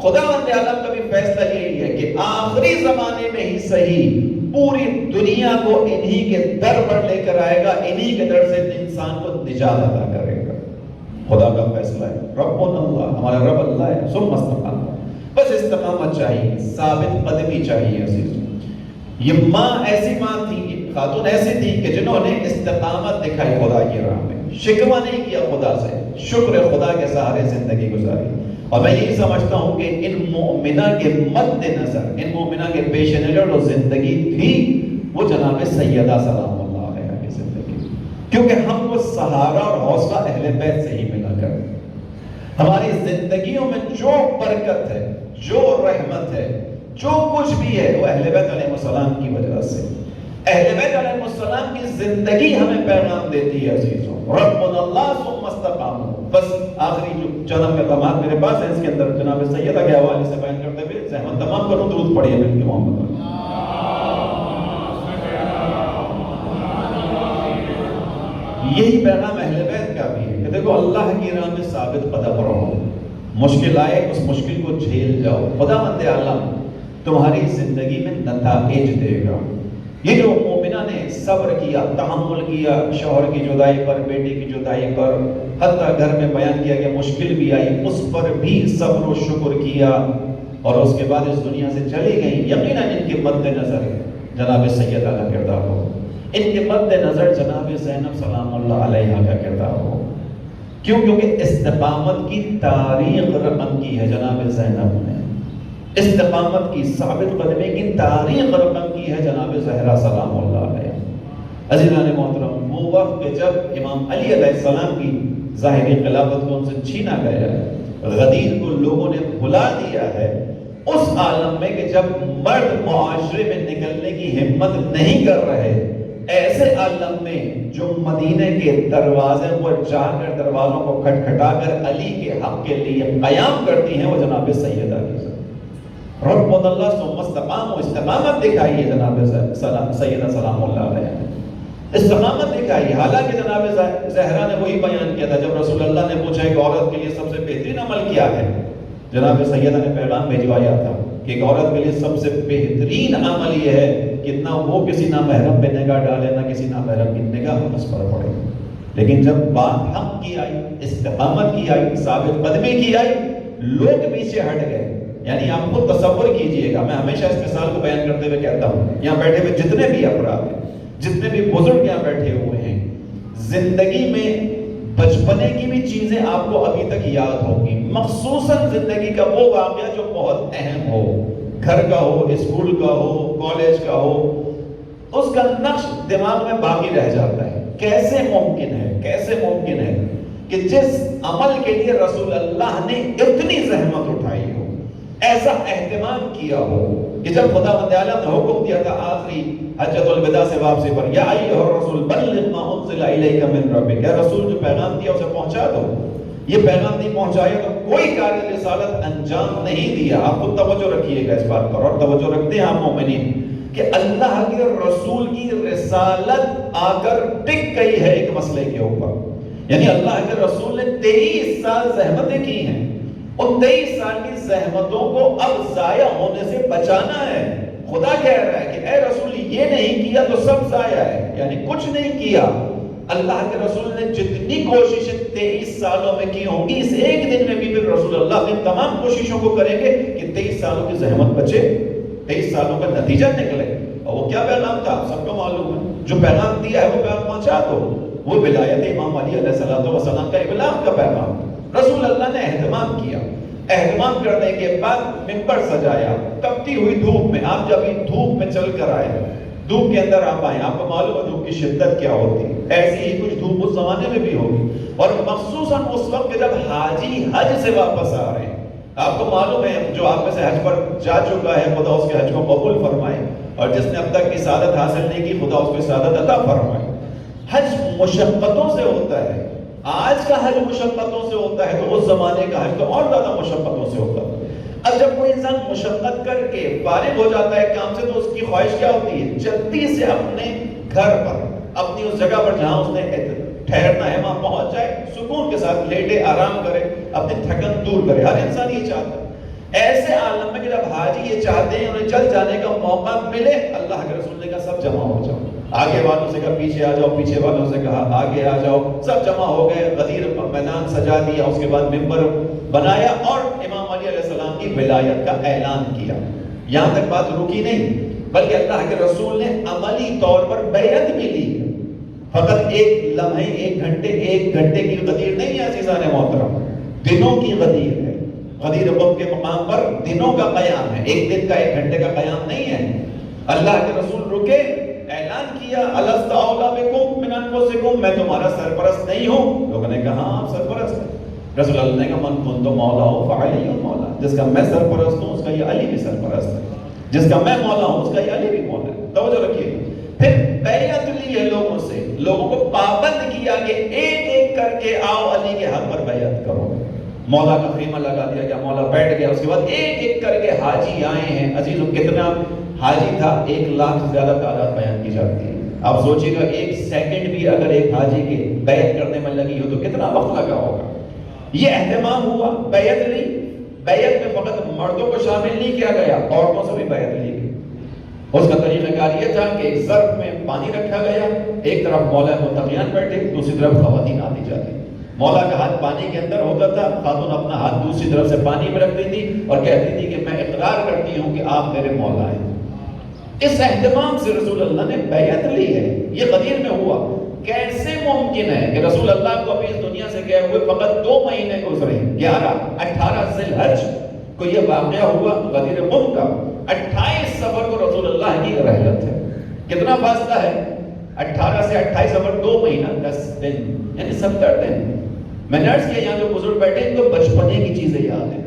خداوند عالم کا بھی فیصلہ یہی ہے کہ آخری زمانے میں ہی صحیح پوری دنیا کو انہی کے در پر لے کر آئے گا، انہی کے در سے انسان کو نجات عطا کرے گا. خدا کا فیصلہ ہے. ربنا اللہ، ہمارا رب اللہ ہے. ثم استقاموا، بس استقامت چاہیے، ثابت قدمی چاہیے عزیز. یہ ماں ایسی ماں تھی، خاتون ایسی تھی کہ جنہوں نے استقامت دکھائی خدا کی راہ میں، شکوہ نہیں کیا خدا سے، شکر خدا کے سہارے زندگی گزاری. اور میں یہی سمجھتا ہوں کہ ان مومنہ کے مد نظر، ان مومنہ کے پیش نظر جو زندگی تھی وہ جناب سیدہ سلام اللہ علیہا کی زندگی، کیونکہ ہم کو سہارا اور حوصلہ اہل بیت سے ہی ملا کر. ہماری زندگیوں میں جو برکت ہے، جو رحمت ہے، جو کچھ بھی ہے وہ اہل بیت علیہ السلام کی وجہ سے. اہل بیت علیہ السلام کی زندگی ہمیں پیغام دیتی ہے عزیزوں. ربنا اللہ ثم استقاموا. بس آخری جو چند مقامات میرے پاس ہیں اس کے اندر جناب سیدہ کے حوالے سے بیان کرتے ہوئے زحمت تمام کروں، درود پڑھیے مل کے محمد. یہی پیغام اہل بیت کا بھی ہے کہ دیکھو اللہ کی راہ میں ثابت قدم رہو، مشکل آئے اس مشکل کو جھیل جاؤ، خداوند عالم تمہاری زندگی میں نتائج دے گا. یہ جو مومنہ نے صبر کیا، تحمل کیا، شوہر کی جدائی پر، بیٹی کی جدائی پر، حتیٰ گھر میں بیان کیا کہ مشکل بھی آئی، اس پر بھی صبر و شکر کیا اور اس کے بعد اس دنیا سے چلی گئی. یقیناً ان کے مد نظر جناب سیدہ کا کردار ہو، ان کے مد نظر جناب زینب سلام اللہ علیہا کا کردار ہو. کیوں؟ کیونکہ استقامت کی تاریخ رقم کی ہے جناب زینب نے، استقامت کی، ثابت قدمی کی تاریخ رقم کی ہے جناب زہرا سلام اللہ علیہ. عزیزان محترم، وہ وقت کہ جب امام علی علیہ السلام کی ظاہری خلافت کو ان سے چھینا گیا ہے، غدیر کو لوگوں نے بھلا دیا ہے، اس عالم میں کہ جب مرد معاشرے میں نکلنے کی ہمت نہیں کر رہے، ایسے عالم میں جو مدینے کے دروازے پر جا کر دروازوں کو کھٹکھٹا کر علی کے حق کے لیے قیام کرتی ہیں وہ جناب سیدہ کی ذات. ربنا اللہ ثم استقاموا، استقامت دکھائیے جناب سیدہ سلام اللہ علیہ، استقامت دکھائیے. حالانکہ جناب زہرا نے وہی بیان کیا تھا جب رسول اللہ نے پوچھا کہ عورت کے لیے سب سے بہترین عمل کیا ہے، جناب سیدہ نے پیغام بھیجوایا تھا کہ ایک عورت کے لیے سب سے بہترین عمل یہ ہے کہ نہ وہ کسی نامحرم پہ نگاہ ڈالے، نہ کسی نامحرم کی نگاہ اس پر پڑے. لیکن جب بات حق کی آئی، استقامت کی آئی، ثابت قدمی کی آئی، لوگ پیچھے ہٹ گئے. یعنی آپ خود تصور کیجئے گا، میں ہمیشہ اس مثال کو بیان کرتے ہوئے کہتا ہوں، یہاں بیٹھے ہوئے جتنے بھی افراد ہیں، جتنے بھی بزرگ یہاں بیٹھے ہوئے ہیں، زندگی میں بچپنے کی بھی چیزیں آپ کو ابھی تک یاد ہوگی، مخصوصاً زندگی کا وہ واقعہ جو بہت اہم ہو، گھر کا ہو، اسکول کا ہو، کالج کا ہو، اس کا نقش دماغ میں باقی رہ جاتا ہے. کیسے ممکن ہے کہ جس عمل کے لیے رسول اللہ نے اتنی زحمت اٹھائی ہو، ایسا اہتمام کیا ہو، کہ جب خدا تعالیٰ نے حکم دیا تھا آخری حجۃ الوداع سے واپسی پر، یا ایھا الرسول بلغ ما انزل الیک من ربک، اے رسول جو پیغام دیا اسے پہنچا دو. یہ پیغام نہیں پہنچایا تو کوئی کار رسالت انجام نہیں دیا. آپ کو توجہ رکھیے گا اس بات پر، اور توجہ رکھتے ہیں آپ مومنین کہ اللہ کے رسول کی رسالت آ کر ٹک گئی ہے ایک مسئلے کے اوپر. یعنی اللہ کے رسول نے 23 سال زحمتیں کی ہیں، ان 23 سال کی زحمتوں کو اب ضائع ہونے سے بچانا ہے. خدا کہہ رہا ہے کہ اے رسول یہ نہیں کیا تو سب ضائع ہے، یعنی کچھ نہیں کیا. اللہ کے رسول نے جتنی کوششیں 23 سالوں میں کی ہوں گی، اس ایک دن میں بھی پھر رسول اللہ اپنی تمام کوششوں کو کریں گے کہ 23 سالوں کی زحمت بچے، 23 سالوں کا نتیجہ نکلے. اور وہ کیا پیغام تھا سب کو معلوم ہے. جو پیغام دیا ہے وہ پیغام پہنچا دو. وہ ولایت امام علی علیہ السلام کا ابلاغ کا پیغام. رسول اللہ نے اہتمام کیا. اہتمام کرنے کے بعد منبر سجایا تپتی ہوئی دھوپ میں. آپ جب دھوپ میں چل کر آئے، دھوپ کے اندر آپ آئے، آپ کو معلوم ہے دھوپ کی شدت کیا ہوتی ہے. ایسی ہی کچھ دھوپ اس زمانے میں بھی ہوگی، اور مخصوصاً اس وقت جب حاجی حج سے واپس آ رہے ہیں. آپ کو معلوم ہے جو آپ میں سے حج پر جا چکا ہے خدا اس کے حج کو قبول فرمائے، اور جس نے اب تک کی سعادت حاصل نہیں کی خدا اس کو سعادت عطا فرمائے. حج مشقتوں سے ہوتا ہے. آج کا حج مشقتوں سے ہوتا ہے تو اس زمانے کا حج تو اور زیادہ مشقتوں سے ہوتا ہے. اب جب کوئی انسان مشقت کر کے فارغ ہو جاتا ہے کام سے تو اس کی خواہش کیا ہوتی ہے؟ جلدی سے اپنے گھر پر، اپنی اس جگہ پر جہاں اس نے ٹھہرنا ہے وہاں پہنچ جائے، سکون کے ساتھ لیٹے، آرام کرے، اپنی تھکن دور کرے. ہر انسان یہ چاہتا ہے. ایسے عالم میں کہ جب حاجی یہ چاہتے ہیں انہیں چل جانے کا موقع ملے، اللہ کے رسول نے کہا سب جمع ہو جاؤ. آگے والوں سے کہا پیچھے آ جاؤ، پیچھے والوں سے کہا آگے آ جاؤ. سب جمع ہو گئے، غدیر میدان سجا دیا، اس کے بعد منبر بنایا اور امام علی علیہ السلام کی ولایت کا اعلان کیا. یہاں تک بات رکی نہیں، بلکہ اللہ کے رسول نے عملی طور پر بیعت بھی لی. فقط ایک لمحے، ایک گھنٹے کی غدیر نہیں ہے عزیزان محترم، دنوں کی غدیر ہے. غدیر قوم کے مقام پر دنوں کا قیام ہے، ایک دن کا، ایک گھنٹے کا قیام نہیں ہے. اللہ کے رسول رکے، اعلان کیا الست اولیٰ بکم من انفسکم، میں تمہارا سرپرست نہیں ہوں. لوگوں نے کہا ہاں آپ سرپرست ہیں. رسول اللہ نے کہا من کنت مولا فعلی مولا، جس کا میں سرپرست ہوں اس کا یہ علی بھی سرپرست ہے، جس کا میں مولا ہوں اس کا یہ علی بھی مولا ہے. توجہ رکھیے. پھر بیعت لی ہے لوگوں سے، لوگوں کو پابند کیا کہ ایک ایک کر کے آؤ علی کے حق پر بیعت کرو. مولا کا خیمہ لگا دیا گیا، مولا بیٹھ گیا. اس کے بعد ایک ایک کر کے حاجی آئے ہیں. عزیزو کتنا حاجی تھا؟ 1 لاکھ سے زیادہ تعداد بیان کی جاتی ہے. آپ سوچئے گا ایک سیکنڈ بھی اگر ایک حاجی کے بیعت کرنے میں لگی ہو تو کتنا وقت لگا ہوگا. یہ اہتمام ہوا، بیعت لی. بیعت میں فقط مردوں کو شامل نہیں کیا گیا، عورتوں سے بھی بیعت لی گئی. اس کا طریقہ کار یہ تھا کہ ایک ظرف میں پانی رکھا گیا، ایک طرف مولا متقیان بیٹھے، دوسری طرف خواتین آتی جاتی. مولا کا ہاتھ پانی کے اندر ہوتا تھا، خاتون اپنا ہاتھ دوسری طرف سے پانی میں رکھتی تھی اور کہتی تھی کہ میں اقرار کرتی ہوں کہ آپ میرے مولا ہیں. اس اہتمام سے رسول اللہ نے بیعت لی ہے. یہ غدیر میں ہوا. کیسے ممکن ہے کہ رسول اللہ کو ابھی اس دنیا سے گئے ہوئے فقط 2 مہینے گزرے، 18 ذی الحج کو یہ واقعہ ہوا غدیر قوم کا. 28 سفر کو رسول اللہ کی رحلت ہے. کتنا فاصلہ ہے؟ 18 سے 28 سفر 2 مہینہ 10 دن، یعنی 70 دن. میں نے عرض کیا یہاں جو بزرگ بیٹھے ہیں تو بچپنے کی چیزیں یاد ہیں،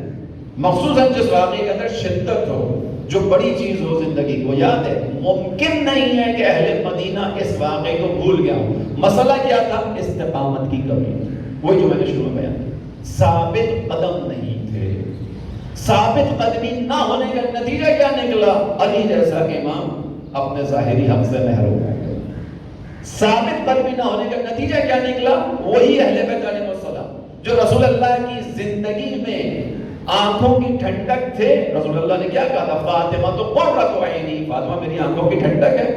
مخصوصاً جس واقعے کے اندر شدت ہو، جو بڑی چیز ہو زندگی کو یاد ہے. ممکن نہیں ہے کہ اہل مدینہ اس واقعے کو بھول گیا. مسئلہ کیا تھا؟ استقامت کی کمی. وہی جو میں نے شروع میں بیان کیا، ثابت قدم نہیں تھے. ثابت قدمی نہ ہونے کا نتیجہ کیا نکلا؟ علی جیسا امام اپنے ظاہری حق سے محروم ہے. ثابت قدمی نہ ہونے کا نتیجہ کیا نکلا؟ وہی اہل بیت علیہ السلام جو رسول اللہ کی زندگی میں آنکھوں کی ٹھنڈک تھے. رسول اللہ نے کیا کہا تھا؟ فاطمہ تو قرۃ عینی، فاطمہ میری آنکھوں کی ٹھنڈک ہے.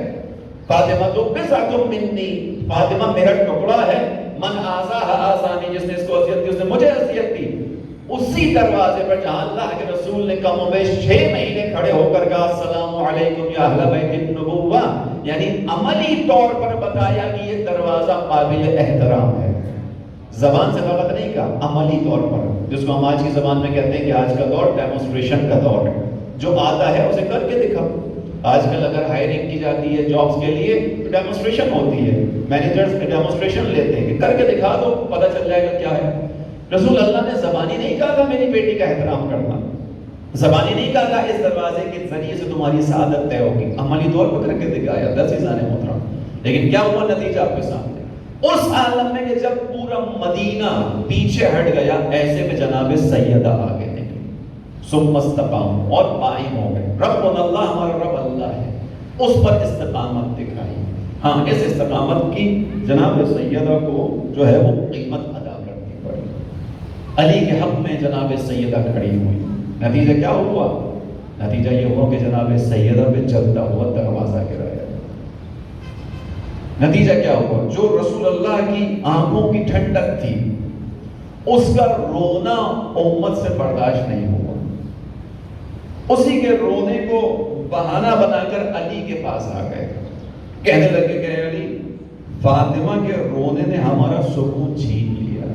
فاطمہ تو بضعۃ منی، فاطمہ میرا ٹکڑا ہے. من آذاها آذانی، جس نے اس کو اذیت دی اس نے مجھے اذیت دی. اسی دروازے پر جہاں اللہ کے رسول نے کم و بیش 6 مہینے کھڑے ہو کر کہا السلام علیکم یا اہل بیت النبوہ، یعنی عملی طور پر بتایا کہ یہ دروازہ قابل احترام ہے. زبان سے فقط نہیں کہا، عملی طور پر، جس کو ہم آج کی زبان میں کہتے ہیں کہ آج کا دور ڈیمونسٹریشن کا دور ہے. جو آتا ہے اسے کر کے دکھاؤ. آج کل اگر ہائرنگ کی جاتی ہے جابس کے لیے تو ڈیمونسٹریشن ہوتی ہے، مینیجرز ڈیمونسٹریشن لیتے ہیں کہ کر کے دکھا دو، پتہ چل جائے گا کیا ہے۔ رسول اللہ نے زبانی نہیں کہا تھا میری بیٹی کا احترام کرنا، زبانی نہیں کہا تھا اس دروازے کے ذریعے سے تمہاری سعادت طے ہوگی، عملی طور پر کر کے دکھایا 10 عزیزان محترم۔ لیکن کیا ہوا نتیجہ آپ کے سامنے، اس عالم میں کہ جب پورا مدینہ پیچھے ہٹ گیا، ایسے میں جناب سیدہ آگے نکلی، ثم استقام، اور قائم ہو گئے۔ ربنا اللہ، ہمارا رب اللہ ہے، اس پر استقامت دکھائی۔ ہاں، اس استقامت کی جناب سیدہ کو جو ہے وہ قیمت ادا کرنی پڑی۔ علی کے حق میں جناب سیدہ کھڑی ہوئی، نتیجہ کیا ہوا؟ نتیجہ یہ ہوا کہ جناب سیدہ پہ چلتا ہوا دروازہ گرایا۔ نتیجہ کیا ہوا؟ جو رسول اللہ کی آنکھوں کی ٹھنڈک تھی، اس کا رونا امت سے برداشت نہیں ہوا۔ اسی کے رونے کو بہانہ بنا کر علی کے پاس آ گئے، کہنے لگے کہ علی، فاطمہ کے رونے نے ہمارا سکون چھین لیا۔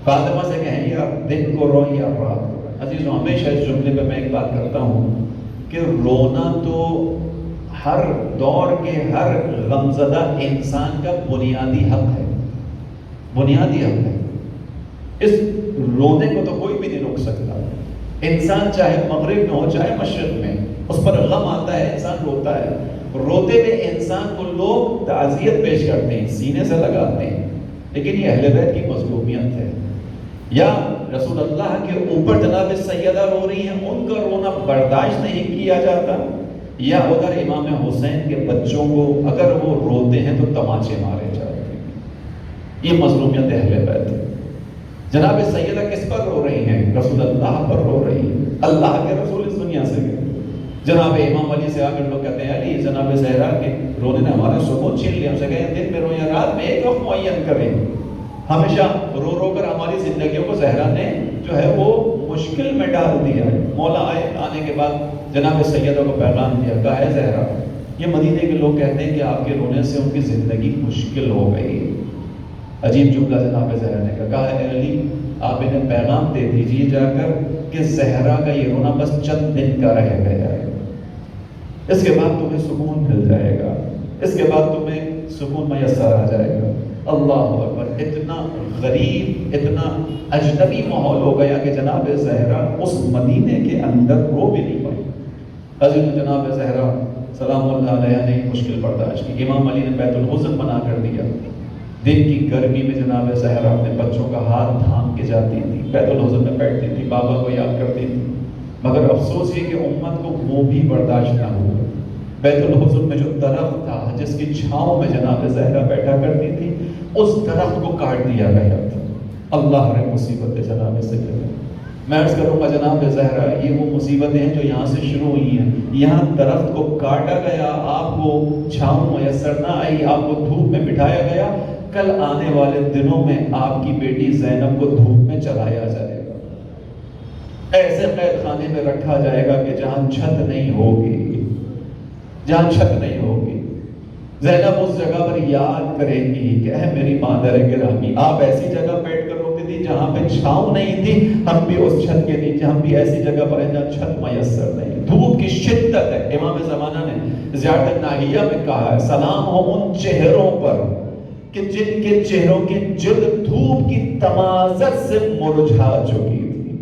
فاطمہ سے کہیں یا دن کو رو یا رات کو۔ عزیزوں، ہمیشہ اس جملے پہ میں ایک بات کرتا ہوں کہ رونا تو ہر دور کے ہر غمزدہ انسان کا بنیادی حق ہے، بنیادی حق ہے۔ اس رونے کو تو کوئی بھی نہیں روک سکتا۔ انسان چاہے مغرب میں ہو چاہے مشرق میں، اس پر غم آتا ہے، انسان روتا ہے۔ روتے ہوئے انسان کو لوگ تعزیت پیش کرتے ہیں، سینے سے لگاتے ہیں، لیکن یہ اہل بیت کی مظلومیت ہے۔ یا رسول اللہ کے اوپر جناب سیدہ رو رہی ہیں، ان کا رونا برداشت نہیں کیا جاتا، یا ادھر امام حسین کے بچوں کو اگر وہ روتے ہیں تو تماچے مارے جاتے ہیں۔ یہ مظلومیت اہل بیت ہے۔ جناب سیدہ کس پر رو رہی ہیں؟ رسول اللہ پر رو رہی ہیں۔ اللہ کے رسول اس دنیا سے گئے۔ جناب امام علی سے آگر لوگ کہتے ہیں علی، جناب زہرا کے رونے نے ہمارا سکون چھین لیا۔ ہم سے کہیں دن میں رو یا رات میں، ایک وقت معین کریں، ہمیشہ رو رو کر ہماری زندگیوں کو زہرا نے جو ہے وہ مشکل میں ڈال دیا۔ مولا آنے کے بعد جناب سیدہ کو پیغام دیا، کہا ہے زہرا، یہ مدینے کے لوگ کہتے ہیں کہ آپ کے رونے سے ان کی زندگی مشکل ہو گئی۔ عجیب جملہ جناب زہرا نے کہا ہے علی، آپ انہیں پیغام دے دیجیے جا کر کہ زہرا کا یہ رونا بس چند دن کا رہ گیا ہے، اس کے بعد تمہیں سکون مل جائے گا، اس کے بعد تمہیں سکون میسر آ جائے گا۔ اللہ اکبر! اتنا غریب، اتنا اجنبی ماحول ہو گیا کہ جناب زہرا اس مدینے کے اندر رو بھی نہیں پائی۔ عزیز جناب زہرا سلام اللہ علیہ نے مشکل برداشت کی۔ امام علی نے بیت الحزن بنا کر دیا۔ دن کی گرمی میں جناب زہرا اپنے بچوں کا ہاتھ تھام کے جاتی تھی، بیت الحزن میں بیٹھتی تھی، بابا کو یاد کرتی تھی، مگر افسوس یہ کہ امت کو وہ بھی برداشت نہ ہوا۔ بیت الحزن میں جو درخت تھا جس کی چھاؤں میں جناب زہرا بیٹھا کرتی تھی، اس درخت کو کاٹ دیا گیا تھا۔ اللہ رے مصیبت جناب سے میں عرض کروں گا جناب زہرا، یہ وہ مصیبتیں ہیں جو یہاں سے شروع ہوئی ہیں۔ یہاں درخت کو کاٹا گیا، آپ کو چھاؤں میسر نہ آئی، آپ کو دھوپ میں بٹھایا گیا، کل آنے والے دنوں میں آپ کی بیٹی زینب کو دھوپ میں چلایا جائے گا، ایسے قید خانے میں رکھا جائے گا کہ جہاں چھت نہیں ہوگی، جہاں چھت نہیں ہوگی۔ زینب اس جگہ پر یاد کرے گی کہ اے میری مادر گرامی، آپ ایسی جگہ بیٹھ کر روتی تھی جہاں پہ چھاؤں نہیں تھی، ہم بھی اس چھت کے نیچے، ہم بھی ایسی جگہ پر ہیں جہاں چھت میسر نہیں، دھوپ کی شدت ہے۔ امام زمانہ نے زیارت ناہیہ میں کہا ہے، سلام ہو ان چہروں پر کہ جن کے چہروں کی جلد دھوپ کی تمازت سے مرجھا چکی تھی۔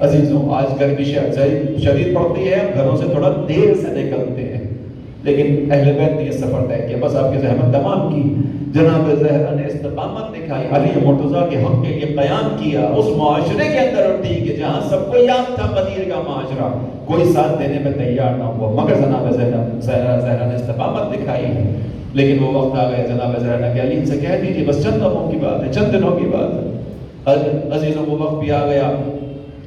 عزیزوں، آج گرمی شدید پڑتی ہے، گھروں سے تھوڑا دیر سے نکلتے ہیں، لیکن اہل بیت نے یہ سفر طے کیا، بس آپ کی زحمت تمام کی۔ جناب زہرا نے استقامت دکھائی، علی مرتضیٰ کے حق کے لیے قیام کیا، اس معاشرے کے اندر اٹھی کہ جہاں سب کو یاد تھا بدیر کا معاشرہ، کوئی ساتھ دینے میں تیار نہ ہوا، مگر جناب زہرا نے استقامت دکھائی۔ لیکن وہ وقت آ گیا جناب زہرا نے کہ علی ان سے کہہ دیجیے بس چند لمحوں کی بات ہے، چند دنوں کی بات ہے۔ عزیزوں، وہ وقت بھی آ گیا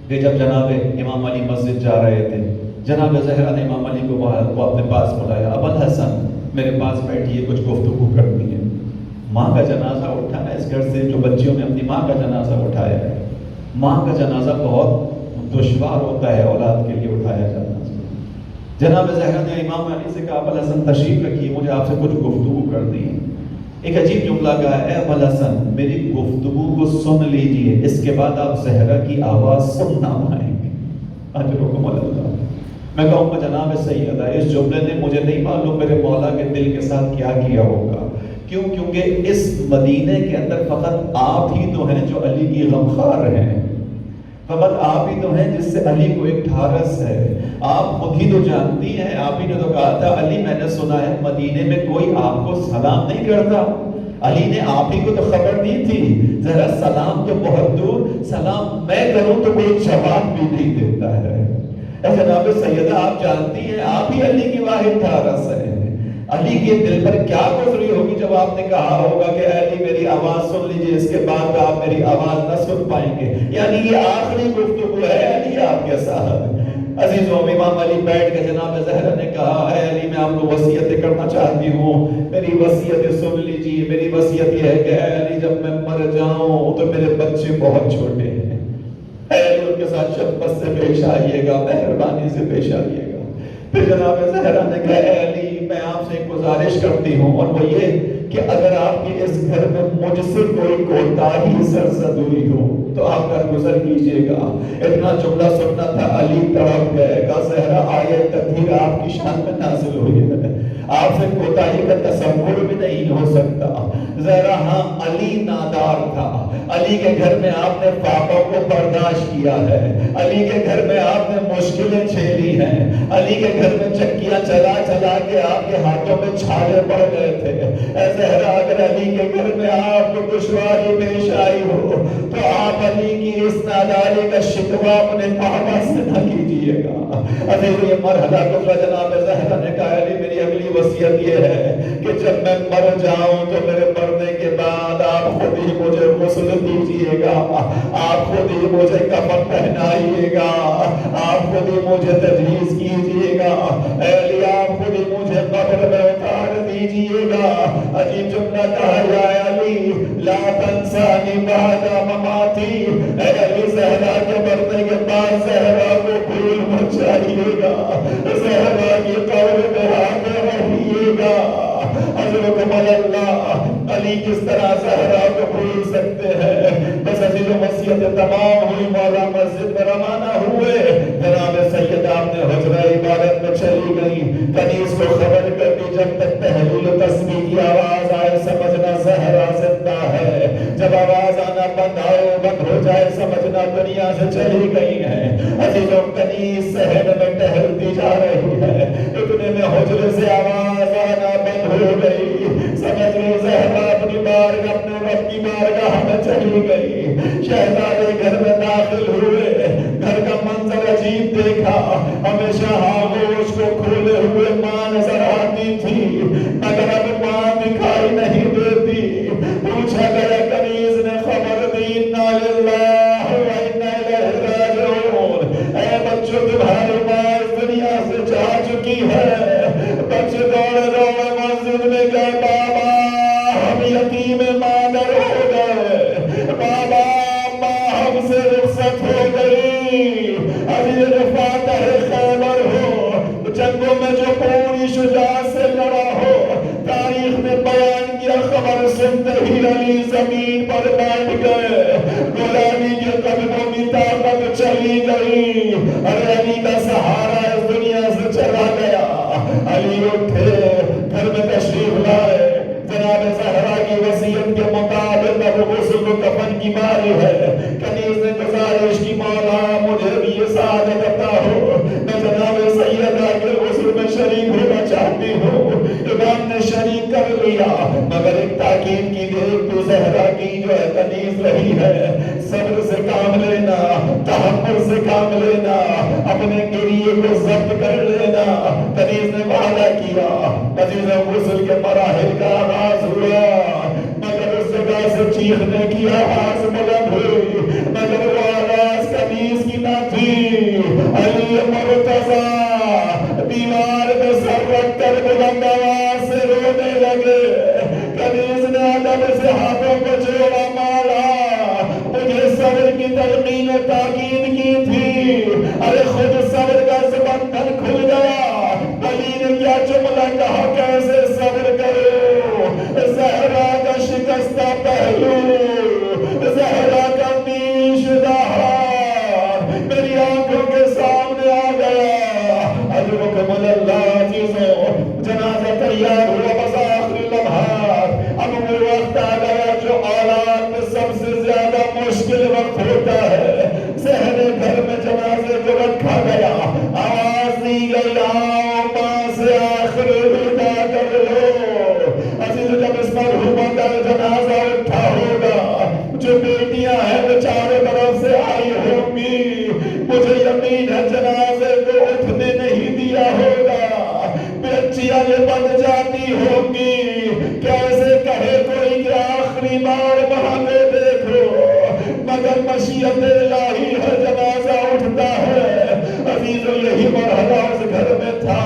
کہ جب جناب امام علی مسجد جا رہے تھے، جناب زہرا نے امام علی کو اپنے پاس بلایا، ابوالحسن میرے پاس بیٹھیے، کچھ گفتگو کرنی ہے۔ ماں کا جنازہ اٹھا ہے اس گھر سے، جو بچیوں نے اپنی ماں کا جنازہ اٹھایا ہے۔ ماں کا جنازہ بہت دشوار ہوتا ہے اولاد کے لیے اٹھایا جانا۔ جناب زہرا نے امام علی سے کہا، ابوالحسن تشریف رکھیے، مجھے آپ سے کچچھ گفتگو کرنی ہے۔ ایک عجیب جملہ کہا، اے ابوالحسن میری گفتگو کو سن لیجئے، اس کے بعد آپ زہرا کی آواز سننا پائیں گے۔ اجرکم اللہ۔ میں کہوں گا جناب سیدہ اس جملے نے مجھے نہیں معلوم میرے مولا کے دل کے ساتھ کیا کیا ہوگا. کیوں؟ کیونکہ اس مدینے کے اندر فقط آپ ہی تو ہیں جو علی کی غمخوار ہیں، فقط آپ ہی تو ہیں جس سے علی کو ایک ڈھارس ہے. آپ خود ہی تو جانتی ہیں، آپ ہی نے تو کہا تھا علی میں نے سنا ہے مدینے میں کوئی آپ کو سلام نہیں کرتا. علی نے آپ ہی کو تو خبر دی تھی، ذرا سلام تو بہت دور، سلام میں کروں تو کوئی جواب بھی نہیں دیتا ہے. اے جناب سیدہ آپ جانتی ہیں آپ ہی علی کی واحد ڈھارس ہے. علی کے دل پر کیا گزری ہوگی جب آپ نے کہا ہوگا کہ اے علی میری آواز سن لیجئے، اس کے بعد آپ میری آواز نہ سن پائیں گے. یعنی یہ آخری گفتگو ہے علی آپ کے ساتھ. عزیزوں امام علی بیٹھ کے جناب زہرا نے کہا اے علی میں آپ کو وصیت کرنا چاہتی ہوں، میری وصیت سن لیجئے. میری وصیت یہ ہے کہ اے علی جب میں مر جاؤں تو میرے بچے بہت چھوٹے ہیں، اے علی ان کے ساتھ شفقت سے پیش آئیے گا، مہربانی سے پیش آئیے گا. پھر جناب زہرا نے کہا اے علی میں آپ سے ایک گزارش کرتی ہوں، اور وہ یہ کہ اگر آپ کے اس گھر میں مجھ سے کوئی کوتاہی سرزد ہوئی ہو تو آپ گھر گزر کیجئے گا. اتنا جملہ سننا تھا علی تڑپ گئے. کہا زہرا آیت تطہیر آپ کی شان میں نازل ہوئی ہے، آپ سے کوتاہی کا تصور بھی نہیں ہو سکتا. زہرا ہاں علی نادار تھا، علی کے گھر میں آپ نے پاپوں کو برداشت کیا ہے، علی کے گھر میں آپ نے مشکلیں جھیلی ہیں، علی کے گھر میں چکیاں چلا چلا کے آپ کے ہاتھوں میں چھالے پڑ گئے تھے. اے زہرا اگر علی کے گھر میں آپ کو دشواری پیش آئی ہو تو آپ علی کی اس ناداری کا شکوہ اپنے پاپا سے نہ کیجئے گا. عزیز یہ مرحلہ گزرا. جناب زہرا نے کہا علی میری اگلی وصیت یہ ہے کہ جب میں مر جاؤں تو میرے مرنے کے بعد آپ خود ہی مجھے غسل دیجئے گا، آپ خود ہی مجھے کفن پہنائیے گا، آپ خود ہی مجھے تجہیز کیجئے گا. اے علی آپ خود ہی مجھے قبر میں اتار دیجئے گا. عجیب جملہ کہا یا علی لا تنسانی بعد مماتی. اے علی زہرا کے مرنے کے بعد زہرا کو بھول مت جائیے گا، زہرا کی قبر میں آتے رہیے گا. حضرت اللہ علی کس طرح زہرا کو بھول سکتے ہیں. بس عزیز و وصیت تمام ہوئی، مولا مسجد میں روانہ ہوئے. جناب سید آپ نے حجرہ عبادت میں چلی گئی، کنیز کو خبر کر دی جب تک تحلیل و تسبیح کی آواز آئے سمجھنا زہرا زندہ ہے، جب آواز آنا بند ہو جائے سمجھنا دنیا سے چلی گئی ہے. عزیزوں کنیز صحن میں ٹہلتی جا رہی ہے، اتنے میں حجرے سے آواز آنا بند ہو گئی. سمجھ لو زہرا اپنی بارگاہ اپنے رب کی بارگاہ میں چلی گئی. شہزادے گھر میں داخل ہوئے، گھر کا منظر عجیب دیکھا. ہمیشہ آغوش کو کھولے ہوئے ماں نظر آتی تھی مگر اب ماں دکھائی نہیں دیتی. پوچھا گیا کنیز نے خبر دی انا للہ و انا الیہ راجعون. اے بچوں تمہاری ماں اس دنیا سے جا چکی ہے. بچے دوڑے دوڑے مسجد میں گئے، بابا ہم یتیم مادر ہو گئے، بابا ماں ہم سے رخصت ہو گئی. عزیز فاتح خیبر ہو، جنگوں میں جو پوری شجاعت سے لڑا ہو، تاریخ نے بیان کیا خبر سنتے ہی علی زمین پر بیٹھ گئے. غلامی کے قدموں کی طاقت چلی گئی، ارے علی کا سہارا اس دنیا سے چلا گیا. علی اٹھے، گھر میں تشریف لائے. جناب زہرا کی وصیت کے مطابق اب غسل و کفن کی باری ہے. کنیز نے گزارش کی مولا مجھے بھی یہ سعادت عطا ہو، میں جناب سیدہ کے غسل میں شریک ہونا چاہتی ہوں. امام نے شریک کر لیا مگر ایک تاکید کی دیکھ تو زہرا کی جو ہے کنیز رہی ہے، صبر سے کام لینا، تحمل سے کام لینا، اپنے گریے کو ضبط کر لینا. کنیز نے وعدہ کیا. عزیزوں غسل کے مراحل کا آغاز ہوا مگر اس جگہ سے چیخنے کی آواز بلند ہوئی مگر وہ آواز کنیز کی نہ تھی. علی مرتضی دیوار پہ سر رکھ کر بلند آواز سے رونے لگے. کنیز نے ادب سے ہاتھوں کو جوڑا، مالا مجھے صبر کی تلقین و تاکید کی تھی، ارے خود صبر کا بندھن کھل گیا. علی نے کیا جملہ کہا کیسے صبر کرو. زہرا کا شکستہ پہلو، زہرا کا نیش دہار میری آنکھوں کے سامنے آ گیا. رکھا گیا، آواز دی گئی آؤ ماں سے آخر ودا کر لو۔ عزیز جب اس مرحومہ کا جنازہ اٹھا ہوگا، جو بیٹیاں ہیں وہ چاروں طرف سے آئی ہوں گی، مجھے یقین ہے جنازے کو اٹھنے نہیں دیا ہوگا، بچیاں یہ بن جاتی ہوں گی، کیسے کہے کوئی کہ آخری بار بہانے دیکھو، مگر مشیت الہی ہے جنازہ اٹھتا ہے۔ عزیزو یہی مرحلہ اس گھر میں تھا،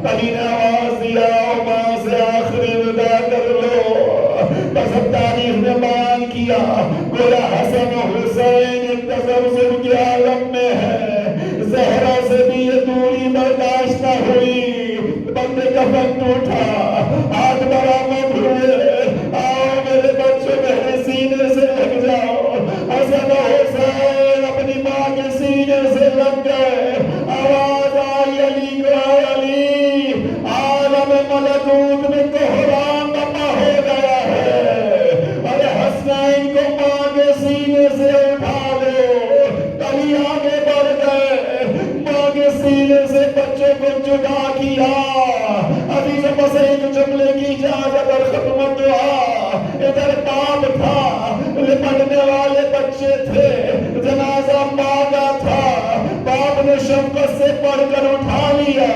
علی نے آواز دیا ماں سے آخری ودا کر لو۔ بس اب تاریخ نے بیان کیا گویا حسن و حسین ایک تسلسل کے عالم میں ہے، زہرا سے بھی یہ دوری برداشت نہ ہوئی، بندے کفن ٹوٹا، ہاتھ برآمد ہوئے، آؤ میرے بچوں میرے سینے سے لگ جاؤ، حسن و حسین اپنی ماں کے سینے سے لگ گئے، آواز آئی علی کو، علی عالم ملکوت میں کوہرام بپا ہو گیا ہے، ارے حسنین کو ماں کے سینے سے اٹھا لو۔ علی آگے بڑھ گئے، ماں کے سینے سے بچوں کو جدا کیا۔ ابھی سے بس ایک جملے کی اجازت اور ختم دعا، ادھر باپ تھا، لپٹنے والے بچے تھے، جنازہ ماں کا تھا، باپ نے شفقت سے پڑھ کر اٹھا لیا،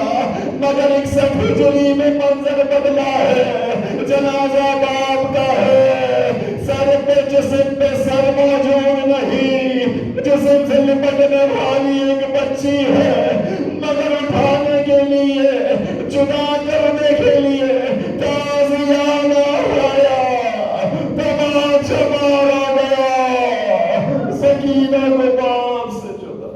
مگر 61 ہجری میں منظر بدلا ہے، جنازہ باپ کا ہے، سر پہ جسم پہ سر موجود نہیں، جسم سے لپٹنے والی ایک بچی ہے، مگر اٹھانے کے لیے، جدا کرنے کے لیے تازیانہ آیا، تماچا مارا گیا، سکینہ کو باپ سے جدا۔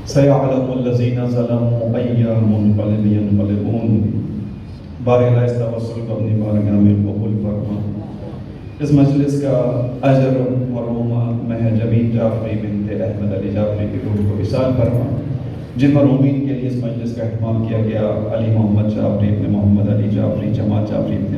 سَيَعْلَمُ الَّذِينَ ظَلَمُوا أَيَّ مُنقَلِبٍ يَنقَلِبُونَ۔ بارگاہ اس توسل کو اپنی بارگاہ میں قبول فرما۔ اس مجلس کا اجر مرحومہ مہر جمیل جعفری بنت احمد علی جعفری کی روح کو وصال فرما۔ جن مرحومین کے لیے اس مجلس کا اہتمام کیا گیا، علی محمد جعفری ابن محمد علی جعفری، جماعت جعفری ابن